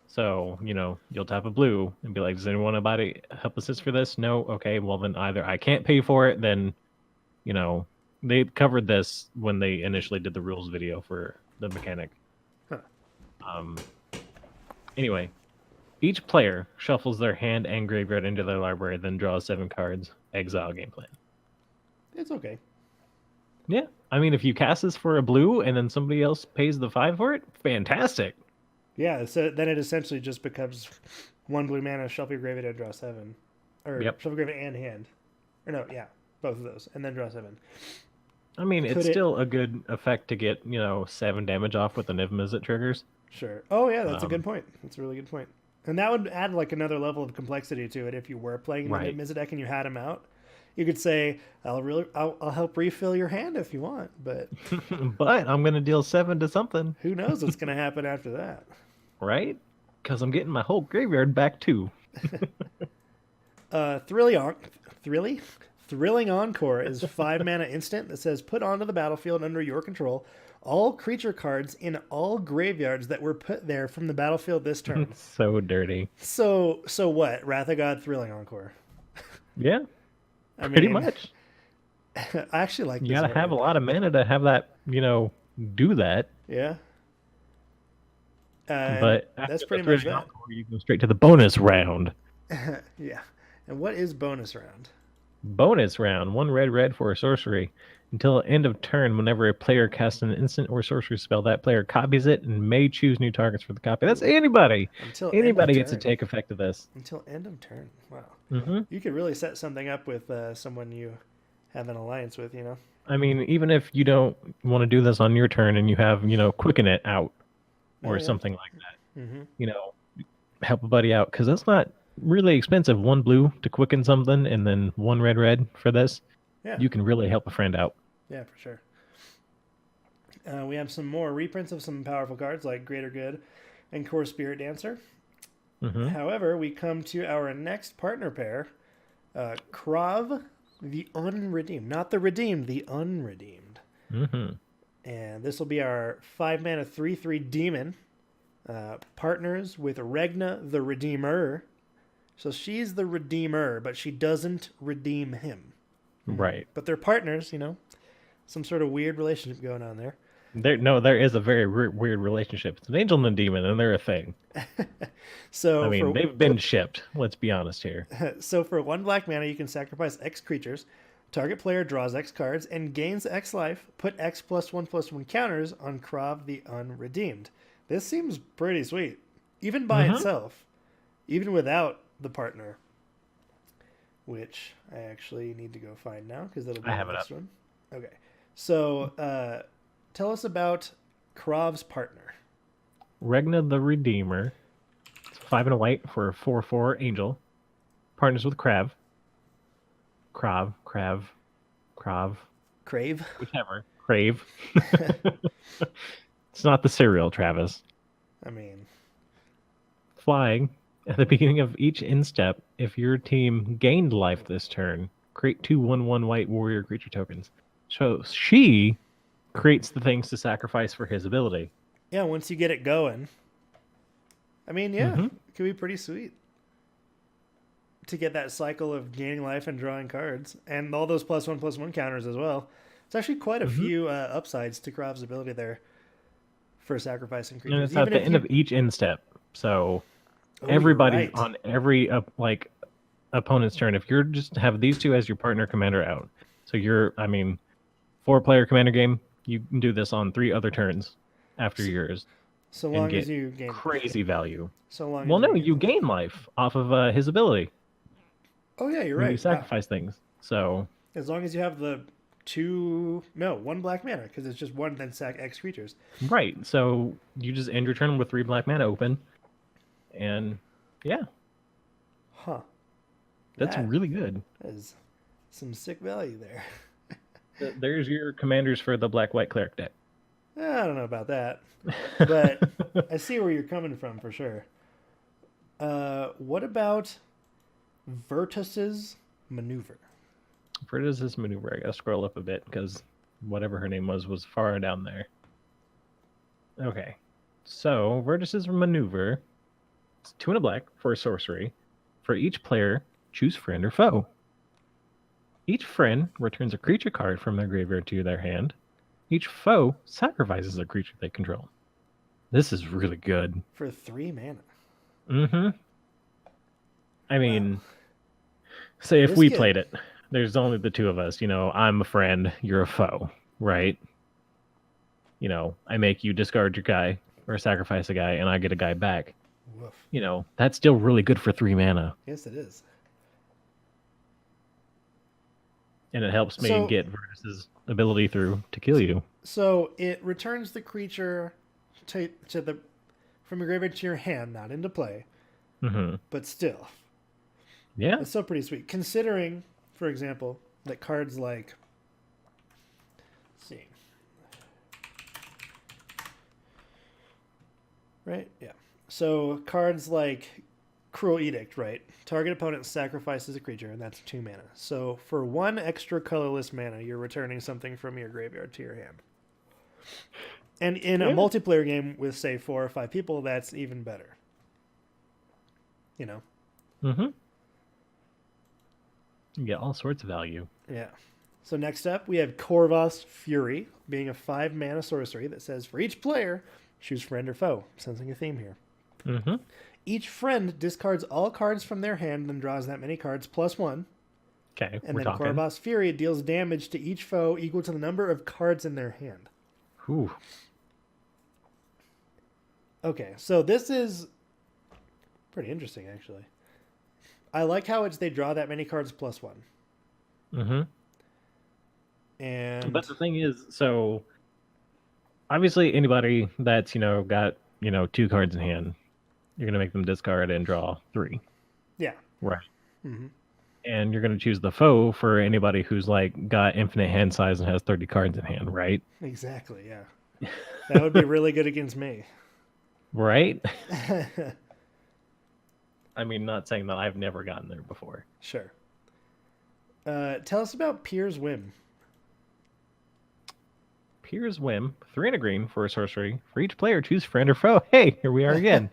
So, you'll tap a blue and be like, does anyone want to help assist for this? No? Okay, well then either I can't pay for it, then, they covered this when they initially did the rules video for the mechanic. Huh. Anyway, each player shuffles their hand and graveyard into their library, then draws 7 cards. Exile game plan. It's okay. Yeah, I mean, if you cast this for a blue and then somebody else pays the 5 for it, fantastic. Yeah, so then it essentially just becomes 1 blue mana, shuffle your graveyard, and draw 7. Or Yep. shuffle graveyard and hand. Or no, yeah, both of those. And then draw 7. I mean, Could it's it- still a good effect to get, 7 damage off with the Niv as it triggers. Sure. Oh, yeah, that's a Um, good point. That's a really good point. And that would add like another level of complexity to it if you were playing Right. the Mizzet deck and you had him out. You could say, I'll help refill your hand if you want, but But I'm going to deal 7 to something, who knows what's going to happen after that. right? Because I'm getting my whole graveyard back too. Thrilling Encore is 5 mana instant that says put onto the battlefield under your control all creature cards in all graveyards that were put there from the battlefield this turn. So dirty. So what? Wrath of God Thrilling Encore. Yeah, I pretty mean, much. I actually like You this got to have a variant. lot of mana to have that, do that. Yeah. But that's after pretty the much thrilling that. encore, you go straight to the bonus round. Yeah. And what is bonus round? Bonus round. 1 red for a sorcery. Until end of turn, whenever a player casts an instant or sorcery spell, that player copies it and may choose new targets for the copy. That's anybody. Until Anybody end of gets to turn. take effect of this. Until end of turn. Wow. Hmm You could really set something up with someone you have an alliance with, I mean, even if you don't want to do this on your turn and you have, Quicken It out or Oh, yeah. something like that, Mm-hmm. help a buddy out, because that's not really expensive. 1 blue to quicken something and then 1 red for this. Yeah. You can really help a friend out. Yeah, for sure. We have some more reprints of some powerful cards like Greater Good and Core Spirit Dancer. Hmm However, we come to our next partner pair, Krav the Unredeemed. Not the Redeemed, the Unredeemed. hmm And this will be our 5 mana 3/3 demon. Partners with Regna the Redeemer. So she's the Redeemer, but she doesn't redeem him. Right. But they're partners, some sort of weird relationship going on there. There is a very weird relationship. It's an angel and a demon, and they're a thing. So I mean, they've been shipped. Let's be honest here. So for 1 black mana, you can sacrifice X creatures. Target player draws X cards and gains X life. Put X +1/+1 counters on Krav the Unredeemed. This seems pretty sweet, even by itself, even without the partner. Which I actually need to go find now because that'll be I the have it next up. one. Okay, so tell us about Krav's partner. Regna the Redeemer. It's 5 and a white for a 4/4 angel. Partners with Krav, Crave. whichever. Crave. It's not the cereal, Travis. I mean, Flying. At the beginning of each instep, if your team gained life this turn, create 2/1/1 white warrior creature tokens. So she creates the things to sacrifice for his ability. yeah, once you get it going, I mean, yeah, Mm-hmm. it could be pretty sweet to get that cycle of gaining life and drawing cards, and all those +1/+1 counters as well. It's actually quite a Mm-hmm. few upsides to Krov's ability there for sacrificing And creatures. it's at Even the if end you, of each instep. So oh, you're everybody right. on every opponent's turn, if you're just have these two as your partner commander out, so you're, I mean, 4-player commander game, you can do this on 3 other turns after So, yours so and long as get you gain, crazy value. so long Well, as you no, gain you life. gain life off of his ability Oh yeah, you're when you right. sacrifice things. So As long as you have the one black mana, because it's just one then sack X creatures. right, so you just end your turn with 3 black mana open, and yeah, Huh. that's That really good. is some sick value there. There's your commanders for the black white cleric deck. I don't know about that, but I see where you're coming from for sure. What about Virtus's maneuver? For this maneuver, I gotta scroll up a bit because whatever her name was far down there. Okay, so Virtus's maneuver. It's 2 and a black for a sorcery. For each player, choose friend or foe. Each friend returns a creature card from their graveyard to their hand. Each foe sacrifices a creature they control. This is really good. For 3 mana. Mm-hmm. I mean, Wow. say if This we kid- played it, there's only the 2 of us. You know, I'm a friend, you're a foe, right? You know, I make you discard your guy or sacrifice a guy, and I get a guy back. Woof. You know, that's still really good for 3 mana, Yes, it is. and it helps me So- get Virtus's ability through to kill you. So it returns the creature to the from your graveyard to your hand, not into play, Mm-hmm. but still, Yeah. it's still pretty sweet. Considering, for example, that cards like, let's see, right? Yeah. So cards like Cruel Edict, right? Target opponent sacrifices a creature, and that's 2 mana. So for 1 extra colorless mana, you're returning something from your graveyard to your hand. And in a Yeah. multiplayer game with, say, 4 or 5 people, that's even better. You know? Mm-hmm. You get all sorts of value. Yeah. So next up, we have Corvus Fury, being a 5 mana sorcery that says for each player, choose friend or foe. Sensing a theme here. Mm-hmm. Each friend discards all cards from their hand and draws that many cards +1. Okay, And we're then talking. Corvus Fury deals damage to each foe equal to the number of cards in their hand. Ooh. Okay, so this is pretty interesting, actually. I like how it's they draw that many cards +1. Mm-hmm. And But the thing is, so obviously anybody that's, you know, got, you know, 2 cards in hand, you're gonna make them discard and draw 3. yeah. Right. Mm-hmm. And you're gonna choose the foe for anybody who's like got infinite hand size and has 30 cards in hand, right? Exactly, yeah. That would be really good against me. Right? I mean, not saying that I've never gotten there before. Sure. Tell us about Pier's Whim. Pier's Whim, 3 and a green for a sorcery. For each player, choose friend or foe. Hey, here we are again.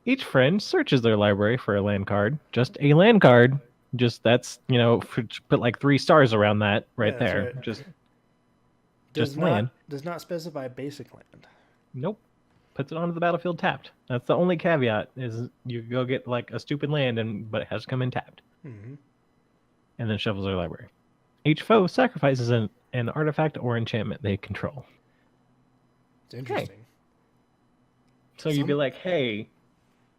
Each friend searches their library for a land card. Just a land card. Just that's, you know, put like 3 stars around that right Yeah, that's there. right. Just Does land. does not specify basic land. Nope. Puts it onto the battlefield tapped. That's the only caveat is you go get like a stupid land but it has to come in tapped. Mm-hmm. And then shuffles their library. Each foe sacrifices an artifact or enchantment they control. It's interesting. So you'd be like, hey,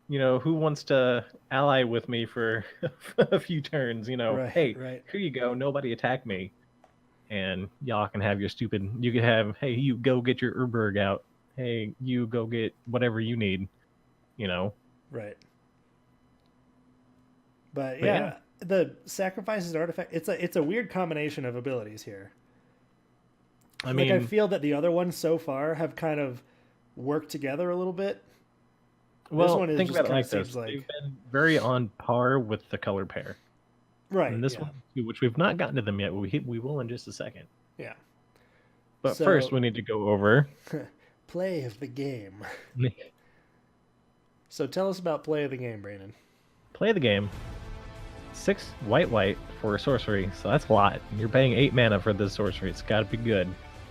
you know, who wants to ally with me for a few turns? You know, Right, hey, right. here you go. Nobody attack me. And y'all can have your stupid, you could have, hey, you go get your Urberg out. Hey, you go get whatever you need, you know? Right. But But yeah, the sacrifices artifact. It's a weird combination of abilities here. I Like I mean, feel that the other ones so far have kind of worked together a little bit. This well, one is think just about it kind of like seems this. They've like been very on par with the color pair. right. And this Yeah, one, which we've not gotten to them yet, we will in just a second. yeah. But first, So we need to go over play of the game. So tell us about play of the game, Brandon. play the game. 6 white white for a sorcery, so that's a lot. You're paying 8 mana for this sorcery. It's got to be good.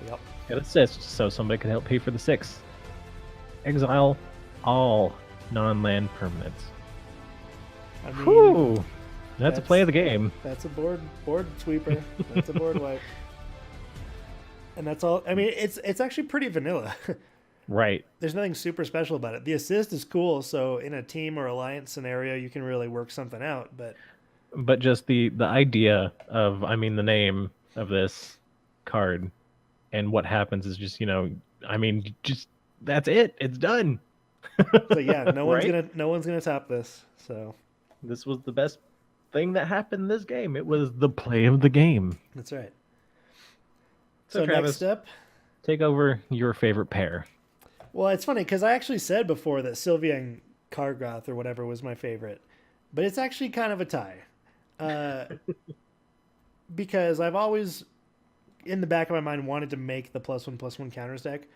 Yep. Get assist, so somebody can help pay for the 6. Exile all non-land permanents. I mean, Whew! That's a play of the game. That's a board sweeper. That's a board wipe. And that's all. I mean, it's actually pretty vanilla. Right. There's nothing super special about it. The assist is cool, so in a team or alliance scenario, you can really work something out. But just the idea of, I mean, the name of this card and what happens is just, I mean, just that's it. It's done. so yeah, Right? no one's gonna top this. So This was the best thing that happened in this game. It was the play of the game. that's right. So, So next Travis, up, take over your favorite pair. well, it's funny because I actually said before that Sylvia and Kargoth or whatever was my favorite, but it's actually kind of a tie. Uh, because I've always, in the back of my mind, wanted to make the +1/+1 counters deck.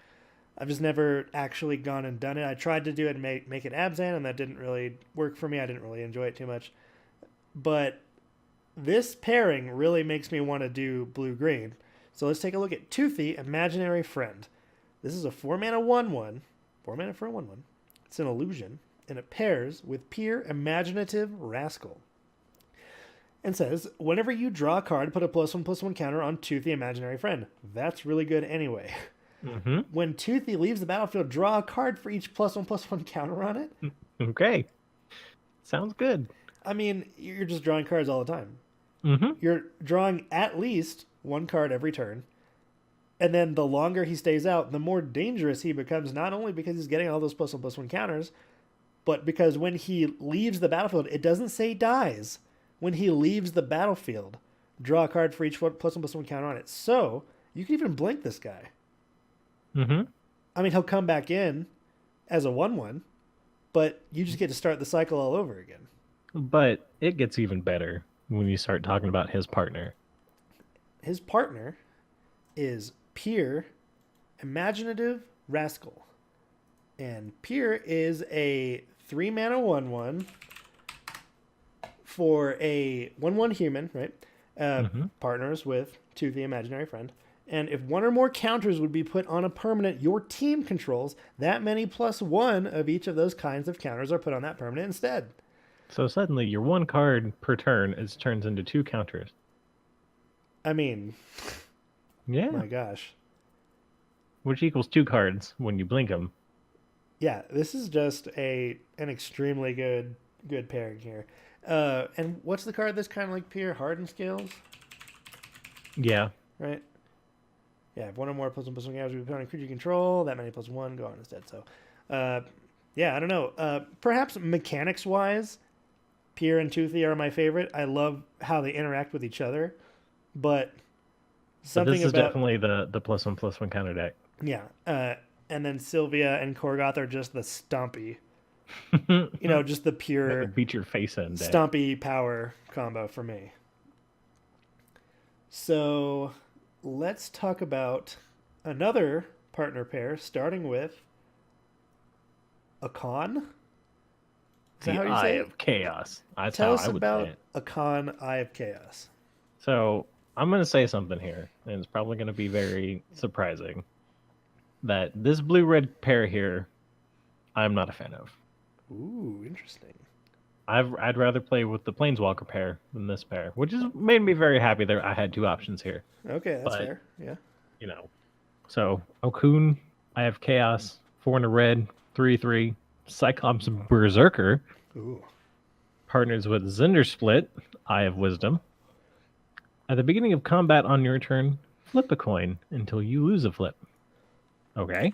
I've just never actually gone and done it. I tried to do it and make it Abzan, and that didn't really work for me. I didn't really enjoy it too much. But this pairing really makes me want to do blue-green. So let's take a look at Toothy, Imaginary Friend. This is a 4-mana 1/1. 4 mana for a 1/1. It's an illusion, and it pairs with Peer Imaginative Rascal. And says, whenever you draw a card, put a +1/+1 counter on Toothy Imaginary Friend. That's really good anyway. Mm-hmm. When Toothy leaves the battlefield, draw a card for each +1/+1 counter on it. Okay. Sounds good. I mean, you're just drawing cards all the time. Mm-hmm. You're drawing at least one card every turn. And then the longer he stays out, the more dangerous he becomes, not only because he's getting all those +1/+1 counters, but because when he leaves the battlefield, it doesn't say dies. When he leaves the battlefield, draw a card for each +1/+1 counter on it. So you can even blink this guy. Mm-hmm. I mean, he'll come back in as a 1/1, but you just get to start the cycle all over again. But it gets even better when you start talking about his partner. His partner is Peer Imaginative Rascal. And Peer is a 3-mana 1/1 for a 1/1 human, right? Partners with Toothy Imaginary Friend. And if one or more counters would be put on a permanent your team controls, that many +1 of each of those kinds of counters are put on that permanent instead. So suddenly your one card per turn turns into 2 counters. I mean, Yeah. my gosh. Which equals 2 cards when you blink them. Yeah, this is just an extremely good pairing here. And what's the card that's kind of like Peer? Hardened Scales, Yeah. right? Yeah, if one or more +1/+1 counters we put on a creature you control, that many +1 go on instead. So, yeah, I don't know. Perhaps mechanics-wise, Peer and Toothy are my favorite. I love how they interact with each other, but something this is about definitely the +1/+1 counter deck. yeah. And then Sylvia and Korgoth are just the stompy, just the pure beat your face in deck. stompy power combo for me. So let's talk about another partner pair, starting with Akan. Is that The how you Eye say it? of Chaos. That's Tell how us I would about say it. Akan, Eye of Chaos. So I'm going to say something here, and it's probably going to be very surprising. That this blue-red pair here, I'm not a fan of. Ooh, interesting. I'd rather play with the Planeswalker pair than this pair, which has made me very happy that I had 2 options here. Okay, that's But, fair. Yeah. So Okun, I have Chaos, 4 in a red, 3/3, Cyclops Berserker, Ooh. partners with Zindersplit, Eye of Wisdom. At the beginning of combat on your turn, flip a coin until you lose a flip. Okay.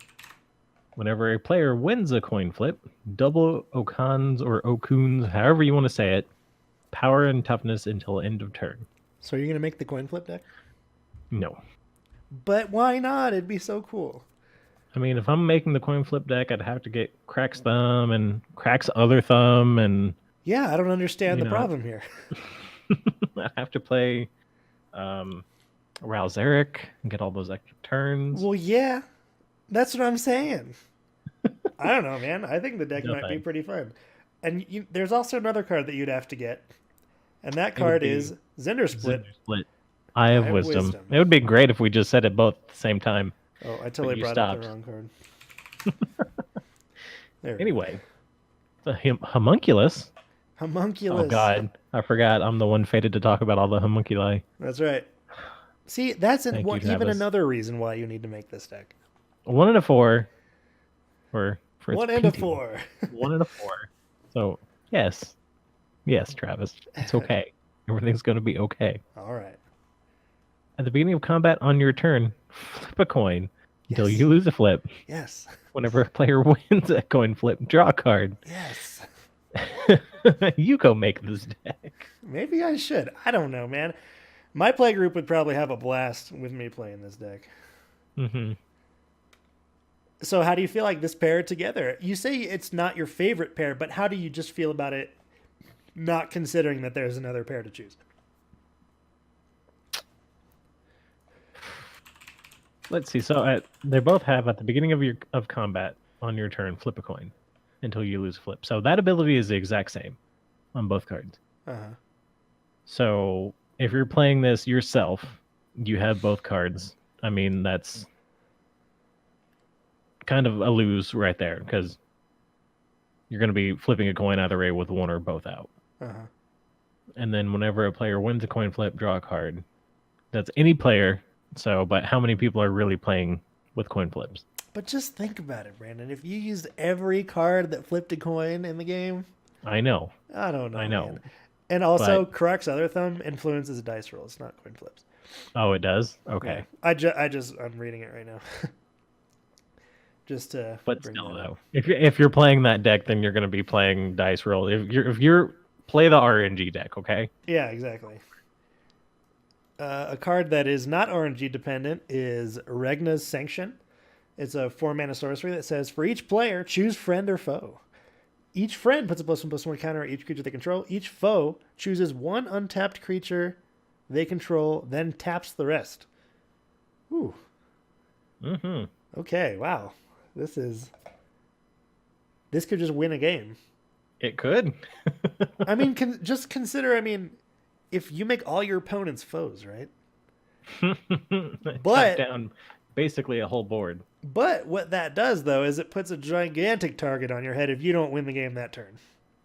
Whenever a player wins a coin flip, double Okans or Okuns, however you want to say it, power and toughness until end of turn. So you're gonna make the coin flip deck? No. But why not? It'd be so cool. I mean, if I'm making the coin flip deck, I'd have to get Crack's thumb and Crack's other thumb, and Yeah, I don't understand you the know, problem here. I'd have to play um, Rouse Eric and get all those extra turns. Well, yeah, that's what I'm saying. I don't know, man. I think the deck No might be thanks. pretty fun. And there's also another card that you'd have to get, and that It would card be is Zender Split. Zinder Split. Eye I of have Wisdom. wisdom. It would be great if we just said it both at the same time, Oh, I but totally you brought up the stopped. wrong card. There we go. Anyway, the homunculus. Oh Homunculus. God, I forgot. I'm the one fated to talk about all the homunculi. That's right. See, that's Thank you, even Travis. another reason why you need to make this deck. 1 and a 4, for its 1 and a PT. 4. 1 and a 4. So yes, Travis, it's okay. Everything's gonna be okay. All right. At the beginning of combat on your turn, flip a coin until Yes. you lose a flip. Yes. Whenever a player wins a coin flip, draw a card. Yes. You go make this deck. Maybe I should. I don't know, man. My play group would probably have a blast with me playing this deck. Mm-hmm. So, how do you feel like this pair together? You say it's not your favorite pair, but how do you just feel about it, not considering that there's another pair to choose? Let's see. So they both have at the beginning of combat on your turn, flip a coin until you lose a flip. So that ability is the exact same on both cards. Uh huh. So if you're playing this yourself, you have both cards. I mean, that's kind of a lose right there because you're going to be flipping a coin either way with one or both out. Uh huh. And then whenever a player wins a coin flip, draw a card. That's any player. So, but how many people are really playing with coin flips? But just think about it, Brandon. If you used every card that flipped a coin in the game, I know. I don't know. I know. Man. And also, But- Croc's other thumb influences dice rolls, not coin flips. Oh, it does? Okay. Yeah. I'm reading it right now. Just to But bring still, that up. though, if you're playing that deck, then you're going to be playing dice roll. If you're play the RNG deck, okay? Yeah, exactly. A card that is not RNG dependent is Regna's Sanction. It's a 4-mana sorcery that says, for each player, choose friend or foe. Each friend puts a +1/+1 counter on each creature they control. Each foe chooses one untapped creature they control, then taps the rest. Ooh. Mm-hmm. Okay, wow. This could just win a game. It could. I mean, just consider, if you make all your opponents foes, right? Tap down basically a whole board. But what that does, though, is it puts a gigantic target on your head if you don't win the game that turn.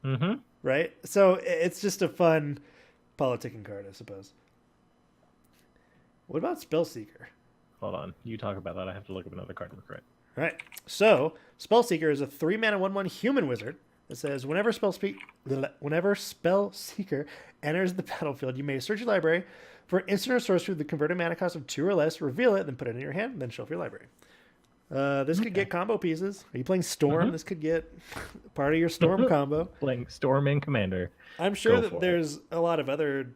Mm-hmm. Right? So it's just a fun politicking card, I suppose. What about Spellseeker? Hold on. You talk about that. I have to look up another card. Correct. All right. So Spellseeker is a 3-mana 1/1 human wizard. It says whenever Spellseeker enters the battlefield, you may search your library for an instant or sorcery with the converted mana cost of 2 or less, reveal it, then put it in your hand, then shelf your library. This could get combo pieces. Are you playing Storm? This could get part of your Storm combo. Playing Storm and Commander. I'm sure Go that for it. there's a lot of other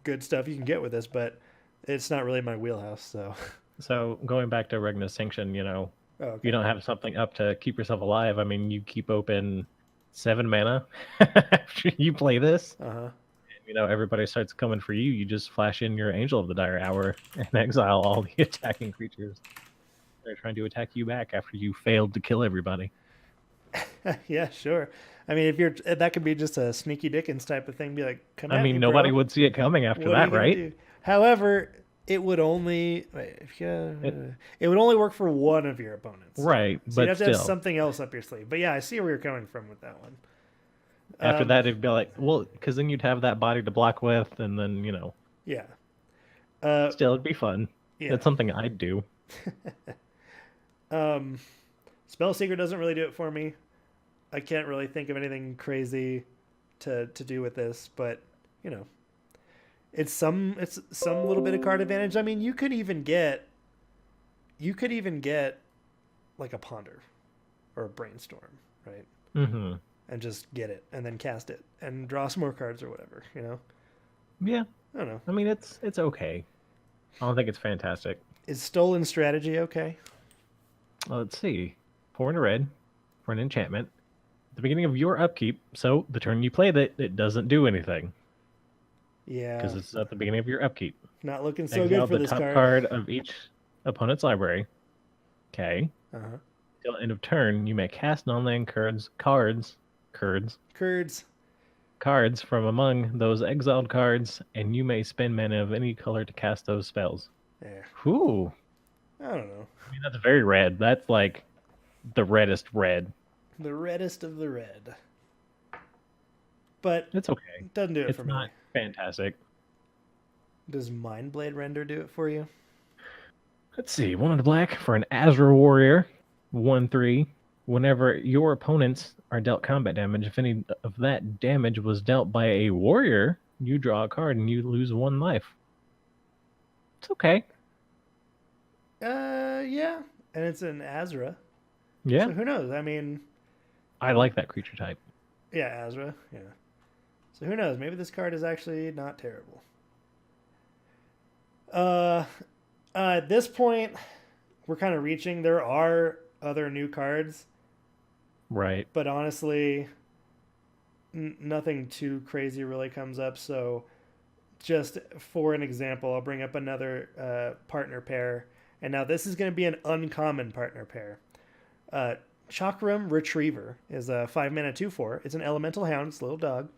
good stuff you can get with this, but it's not really my wheelhouse. So going back to Regna's Sanction, Oh, okay. you don't have something up to keep yourself alive. I mean, you keep open 7 mana after you play this. Uh-huh. Everybody starts coming for you. You just flash in your Angel of the Dire Hour and exile all the attacking creatures. They're trying to attack you back after you failed to kill everybody. Yeah, sure. If that could be just a sneaky Dickens type of thing. Be like, come at me, Nobody bro. would see it coming after What are you that, gonna right? do? However, it would only it would only work for one of your opponents. Right, So but you'd have to have still. something else up your sleeve. But yeah, I see where you're coming from with that one. After that, it'd be like, well, because then you'd have that body to block with, and then, Yeah. still, it'd be fun. Yeah. It's something I'd do. Spellseeker doesn't really do it for me. I can't really think of anything crazy to do with this, but it's some little bit of card advantage. You could even get like a Ponder or a Brainstorm, right? Mm-hmm. And just get it and then cast it and draw some more cards or whatever, Yeah. I don't know. I mean, it's okay. I don't think it's fantastic. Is stolen strategy okay? Let's see. 4 and a red for an enchantment. At the beginning of your upkeep, so the turn you play that, it doesn't do anything. Yeah. Because it's at the beginning of your upkeep. Not looking so Exile good for the this top card. card of each opponent's library. Okay. Uh-huh. Till end of turn, you may cast non-land cards from among those exiled cards, and you may spend mana of any color to cast those spells. Yeah. Whew. I don't know. I mean, that's very red. That's like the reddest red. The reddest of the red. But It's okay. it doesn't do it It's for not me. fantastic. Does Mindblade Render do it for you? Let's see. 1 of the black for an Azra Warrior. 1/3. Whenever your opponents are dealt combat damage, if any of that damage was dealt by a warrior, you draw a card and you lose 1 life. It's okay. Yeah. And it's an Azra. Yeah. So who knows? I mean, I like that creature type. yeah, Azra. Yeah. So who knows? Maybe this card is actually not terrible. At this point, we're kind of reaching. There are other new cards, Right. but honestly, nothing too crazy really comes up. So, just for an example, I'll bring up another partner pair. And now this is going to be an uncommon partner pair. Chakram Retriever is a 5-mana 2/4. It's an elemental hound. It's a little dog.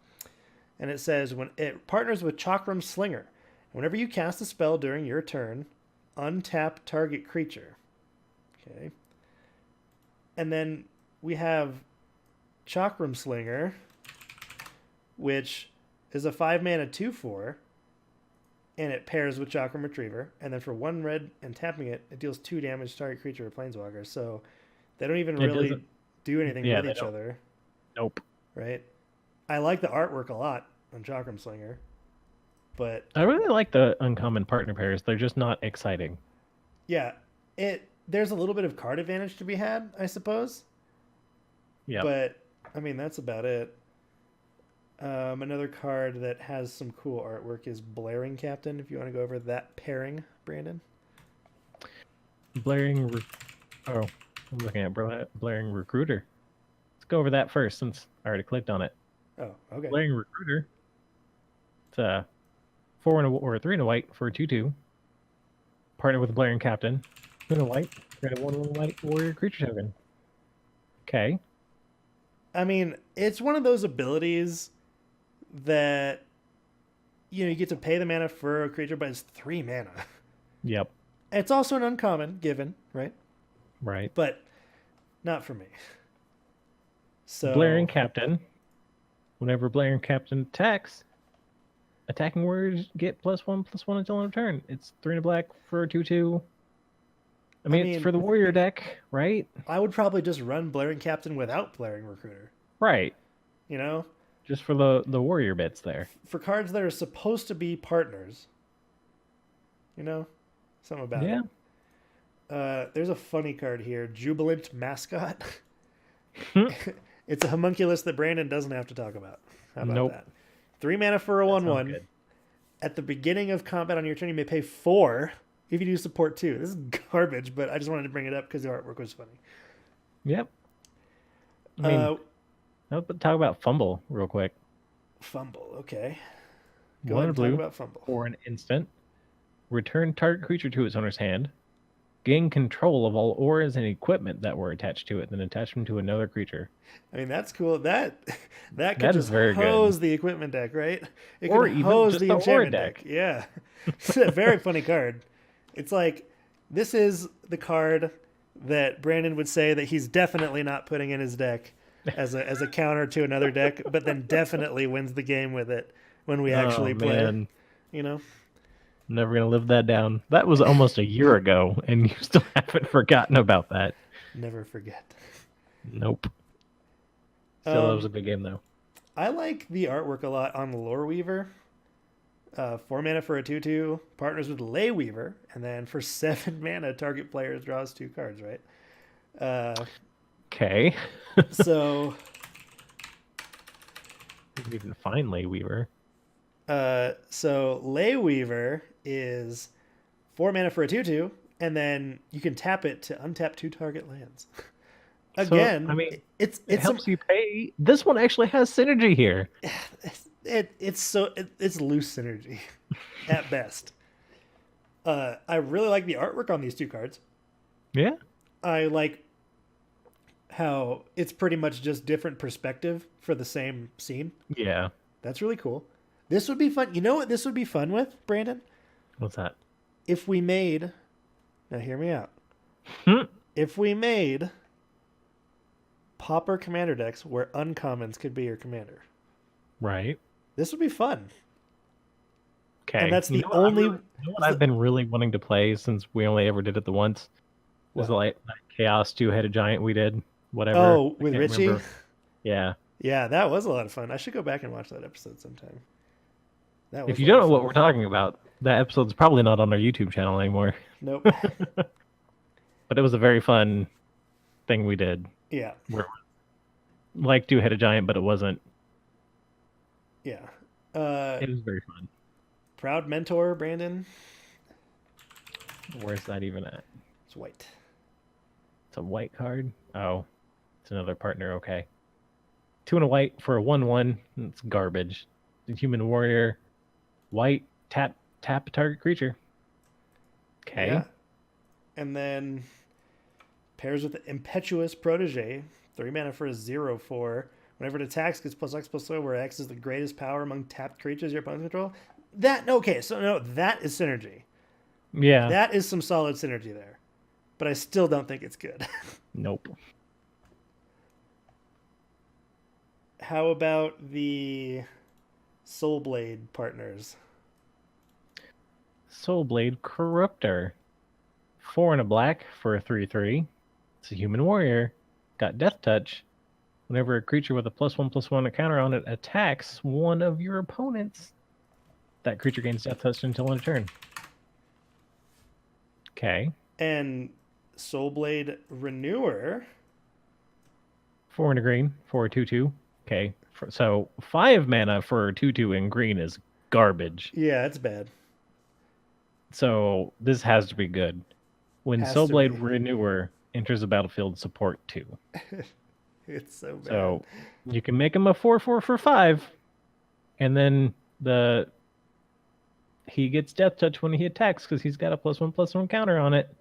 And it says when it partners with Chakram Slinger, whenever you cast a spell during your turn, untap target creature. Okay. And then we have Chakram Slinger, which is a 5-mana 2/4, and it pairs with Chakram Retriever. And then for 1 red and tapping it, it deals 2 damage to target creature or planeswalker. So they don't even really do anything with each other. Nope. Right? I like the artwork a lot on Chakram Slinger, but I really like the uncommon partner pairs. They're just not exciting. yeah, there's a little bit of card advantage to be had, I suppose. Yeah. But I mean, that's about it. Another card that has some cool artwork is Blaring Captain. If you want to go over that pairing, Brandon. I'm looking at Blaring Recruiter. Let's go over that first since I already clicked on it. Oh, okay. Blaring Recruiter. It's a 4 or 3 and a white for a 2/2. Partner with Blaring Captain. 2 and a white. Got a 1 white warrior creature token. Okay. I mean, it's one of those abilities that you get to pay the mana for a creature, but it's 3 mana. Yep. It's also an uncommon given, right? Right. But not for me. So Blaring Captain. Whenever Blaring Captain attacks, attacking warriors get +1/+1 until end of turn. It's 3 and a black for a 2/2. I mean, it's for the warrior deck, right? I would probably just run Blaring Captain without Blaring Recruiter. Right. Just for the warrior bits there. For cards that are supposed to be partners. Something about it. There's a funny card here, Jubilant Mascot. It's a homunculus that Brandon doesn't have to talk about. How about that? 3 mana for a 1/1. At the beginning of combat on your turn, you may pay 4 if you do support 2. This is garbage, but I just wanted to bring it up because the artwork was funny. Yep. I mean, talk about Fumble real quick. Fumble, okay. Go ahead and talk about Fumble. For an instant, return target creature to its owner's hand. Gain control of all auras and equipment that were attached to it, then attach them to another creature. I mean, that's cool. That could just hose the equipment deck, right? It or could even hose just the enchantment deck. Yeah. It's a very funny card. It's like, this is the card that Brandon would say that he's definitely not putting in his deck as a counter to another deck, but then definitely wins the game with it when we actually play. Man. I'm never going to live that down. That was almost a year ago, and you still haven't forgotten about that. Never forget. Nope. Still, that was a good game, though. I like the artwork a lot on Lore Weaver. 4 mana for a 2/2, partners with Ley Weaver, and then for 7 mana, target player draws 2 cards, right? Okay. So... You can even find Ley Weaver. So Ley Weaver is 4 mana for a 2/2. and then you can tap it to untap 2 target lands. So I Again, mean, it's it some helps you pay. This one actually has synergy here. it's loose synergy at best. I really like the artwork on these 2 cards. Yeah. I like how it's pretty much just different perspective for the same scene. Yeah. That's really cool. This would be fun. You know what this would be fun with, Brandon? What's that? If we made, now hear me out. Hmm. If we made pauper commander decks where uncommons could be your commander, Right. this would be fun. Okay. And that's You the know what, only. you know what I've been really wanting to play since we only ever did it the once? Is What? like that Chaos two-headed giant we did. Whatever. Oh, I with can't Richie? remember. Yeah. Yeah, that was a lot of fun. I should go back and watch that episode sometime. That If was you a lot don't of know what fun. we're talking about, that episode's probably not on our YouTube channel anymore. Nope. But it was a very fun thing we did. Yeah. Where like two-headed giant, but it wasn't. Yeah. It was very fun. Proud mentor, Brandon. Where's that even at? It's white. It's a white card. Oh, it's another partner. Okay. 2 and a white for a 1/1. It's garbage. The human warrior, white, tap target creature. Okay. Yeah. And then pairs with the impetuous protege. 3 mana for a 0/4. Whenever it attacks, gets +X/+Y, where X is the greatest power among tapped creatures your opponents control. That okay, so no, that is synergy. Yeah. That is some solid synergy there. But I still don't think it's good. Nope. How about the Soulblade partners? Soulblade Corruptor. 4 and a black for a 3/3. It's a human warrior. Got Death Touch. Whenever a creature with a +1/+1 counter on it attacks one of your opponents, that creature gains Death Touch until end of turn. Okay. And Soulblade Renewer. 4 and a green for a 2/2. Okay. So 5 mana for a 2/2 in green is garbage. Yeah, it's bad. So this has to be good. When Has to Soulblade be. Renewer enters the battlefield, support 2. It's so bad. So you can make him a 4/4 for 5, and then he gets Death Touch when he attacks because he's got a +1/+1 counter on it.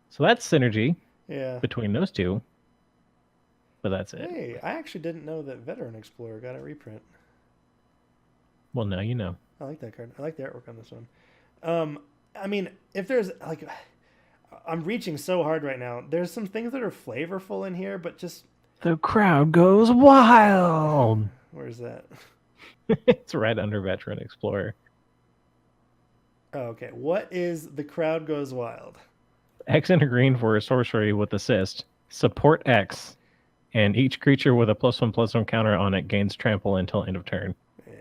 So that's synergy Yeah. between those two. But that's it. Hey, I actually didn't know that Veteran Explorer got a reprint. Well, now you know. I like that card. I like the artwork on this one. I mean, if there's like, I'm reaching so hard right now. There's some things that are flavorful in here, but just The crowd goes wild. where's that? It's right under Veteran Explorer. Oh, okay. What is the crowd goes wild? X and a green for a sorcery with assist. Support X. And each creature with a +1/+1 counter on it gains trample until end of turn. Yeah.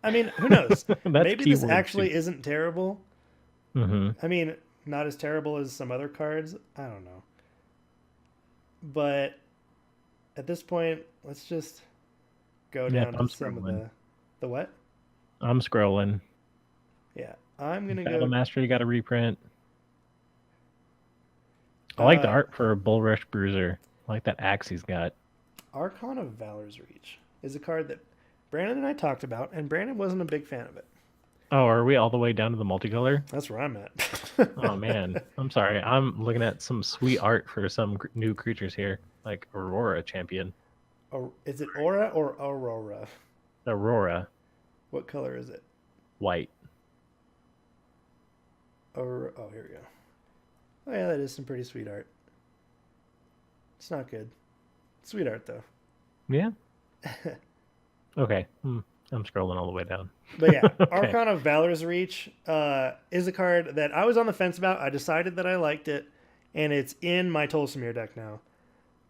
I mean, who knows? That's Maybe this keyword actually too. isn't terrible. Mm-hmm. I mean, not as terrible as some other cards. I don't know. But at this point, let's just go Yep, down I'm to some of scrolling. the what? I'm scrolling. Yeah, I'm gonna Battle go. Master, you got a reprint. I like the Uh, art for Bullrush Bruiser. I like that axe he's got. Archon of Valor's Reach is a card that Brandon and I talked about, and Brandon wasn't a big fan of it. Oh, are we all the way down to the multicolor? That's where I'm at. Oh man, I'm sorry. I'm looking at some sweet art for some new creatures here, like Aurora Champion. Is it Aura or Aurora? Aurora, What color is it? white. Oh, here we go. Oh yeah, that is some pretty sweet art. It's not good. Sweet art though. Yeah. Okay. I'm scrolling all the way down. But yeah, Okay. Archon of Valor's Reach is a card that I was on the fence about. I decided that I liked it, and it's in my Tolsimir deck now.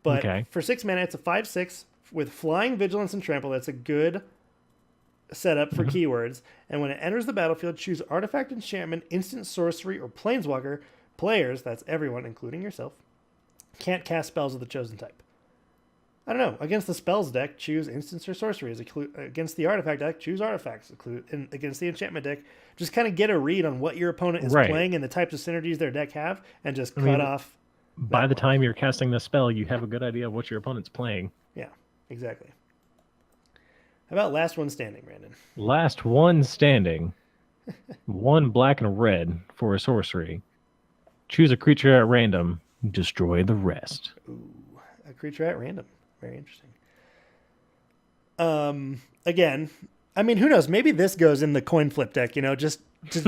But Okay. for 6 mana, it's a 5/6 with Flying, Vigilance, and Trample. That's a good setup for keywords. And when it enters the battlefield, choose Artifact, Enchantment, Instant Sorcery, or Planeswalker. Players, that's everyone, including yourself, can't cast spells of the chosen type. I don't know. Against the spells deck, choose instants or sorceries. Against the artifact deck, choose artifacts. And against the enchantment deck, just kind of get a read on what your opponent is Right. playing and the types of synergies their deck have, and just I cut mean, off. By the time you're casting the spell, you have a good idea of what your opponent's playing. Yeah, exactly. How about last one standing, Brandon? Last one standing. 1 black and red for a sorcery. Choose a creature at random. Destroy the rest. Ooh, a creature at random. Very interesting. Again, I mean, who knows? Maybe this goes in the coin flip deck. You know, just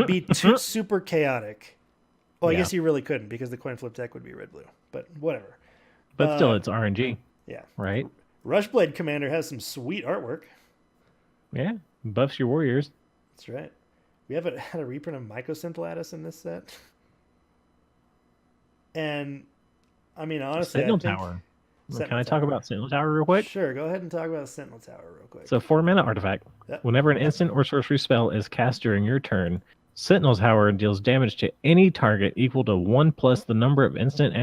be too super chaotic. Well, I guess you really couldn't because the coin flip deck would be red blue. But whatever. But still, it's RNG. Yeah. Right? Rushblade Commander has some sweet artwork. Yeah. Buffs your warriors. That's right. We haven't had a reprint of Mycosynthellatus in this set. And, I mean, honestly, Sentinel Tower. Can I talk about Sentinel Tower real quick? Sure, go ahead and talk about Sentinel Tower real quick. It's a 4-mana artifact. Yep. Whenever an instant or sorcery spell is cast during your turn, Sentinel Tower deals damage to any target equal to 1 plus the number of instant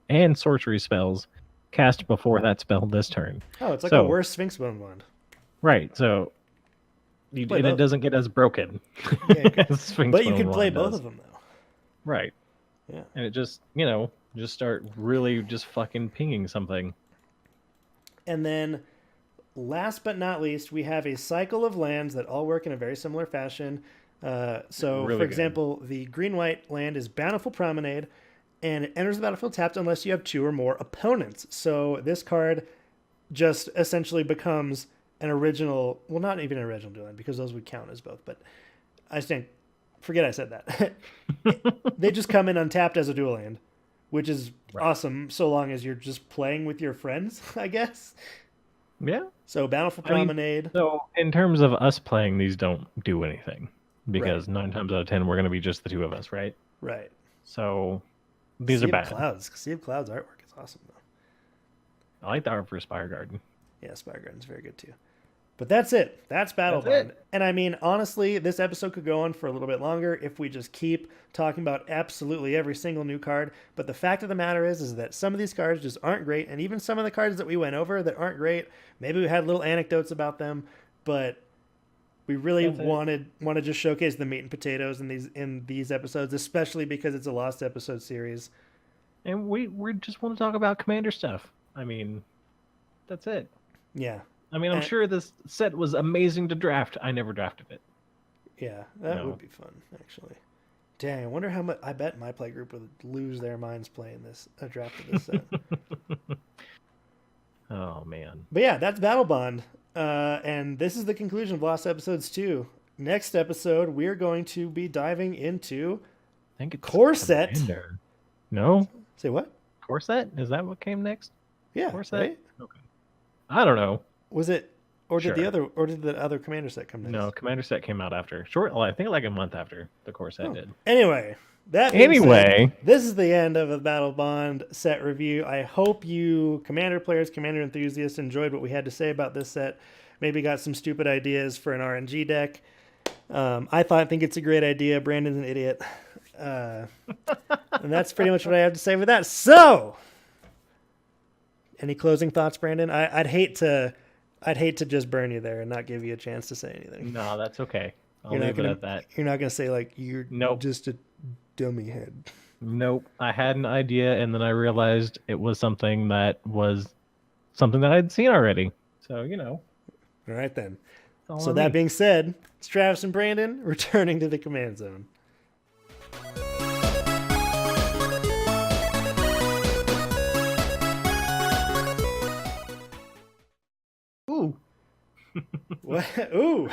and sorcery spells cast before that spell this turn. Oh, it's like a worse Sphinx Bone Wand. Right, so it doesn't get as broken. Yeah, as but you can play both of them, though. Right. Yeah. And it just, just start really just fucking pinging something. And then, last but not least, we have a cycle of lands that all work in a very similar fashion. For example, the green-white land is Bountiful Promenade, and it enters the battlefield tapped unless you have 2 or more opponents. So this card just essentially becomes an original, well, not even an original dual land, because those would count as both, but forget I said that. They just come in untapped as a dual land, which is awesome so long as you're just playing with your friends, I guess. Yeah. So Bountiful Promenade. So in terms of us playing, these don't do anything because 9 times out of 10 we're going to be just the 2 of us, right? Right. So these are bad. Sea of Clouds artwork is awesome, though. I like the art for Spire Garden. Yeah, Spire Garden's very good, too. But that's it. That's Battlebond. And I mean, honestly, this episode could go on for a little bit longer if we just keep talking about absolutely every single new card. But the fact of the matter is that some of these cards just aren't great. And even some of the cards that we went over that aren't great, maybe we had little anecdotes about them, but we really want to just showcase the meat and potatoes in these episodes, especially because it's a Lost episode series. And we just want to talk about Commander stuff. I mean, that's it. Yeah. I mean, I'm sure this set was amazing to draft. I never drafted it. Yeah, that would be fun, actually. Dang, I wonder how much. I bet my play group would lose their minds playing a draft of this set. Oh, man. But yeah, that's Battlebond. And this is the conclusion of Lost Episodes 2. Next episode, we're going to be diving into Core Set. Commander. No? Say what? Core Set? Is that what came next? Yeah. Core Set? Right? Okay. I don't know. Was it, or did the other Commander Set come next? No, Commander Set came out after. I think like a month after the Core Set did. Anyway, said, this is the end of a Battlebond set review. I hope you, Commander players, Commander enthusiasts, enjoyed what we had to say about this set. Maybe got some stupid ideas for an RNG deck. I think it's a great idea. Brandon's an idiot. And that's pretty much what I have to say with that. So, any closing thoughts, Brandon? I'd hate to just burn you there and not give you a chance to say anything. No, that's okay. I'll leave it at that. You're not going to say, like, you're just a dummy head. Nope. I had an idea, and then I realized it was something that I'd seen already. So, All right, then. So that being said, it's Travis and Brandon returning to the command zone. Ooh. What? Ooh.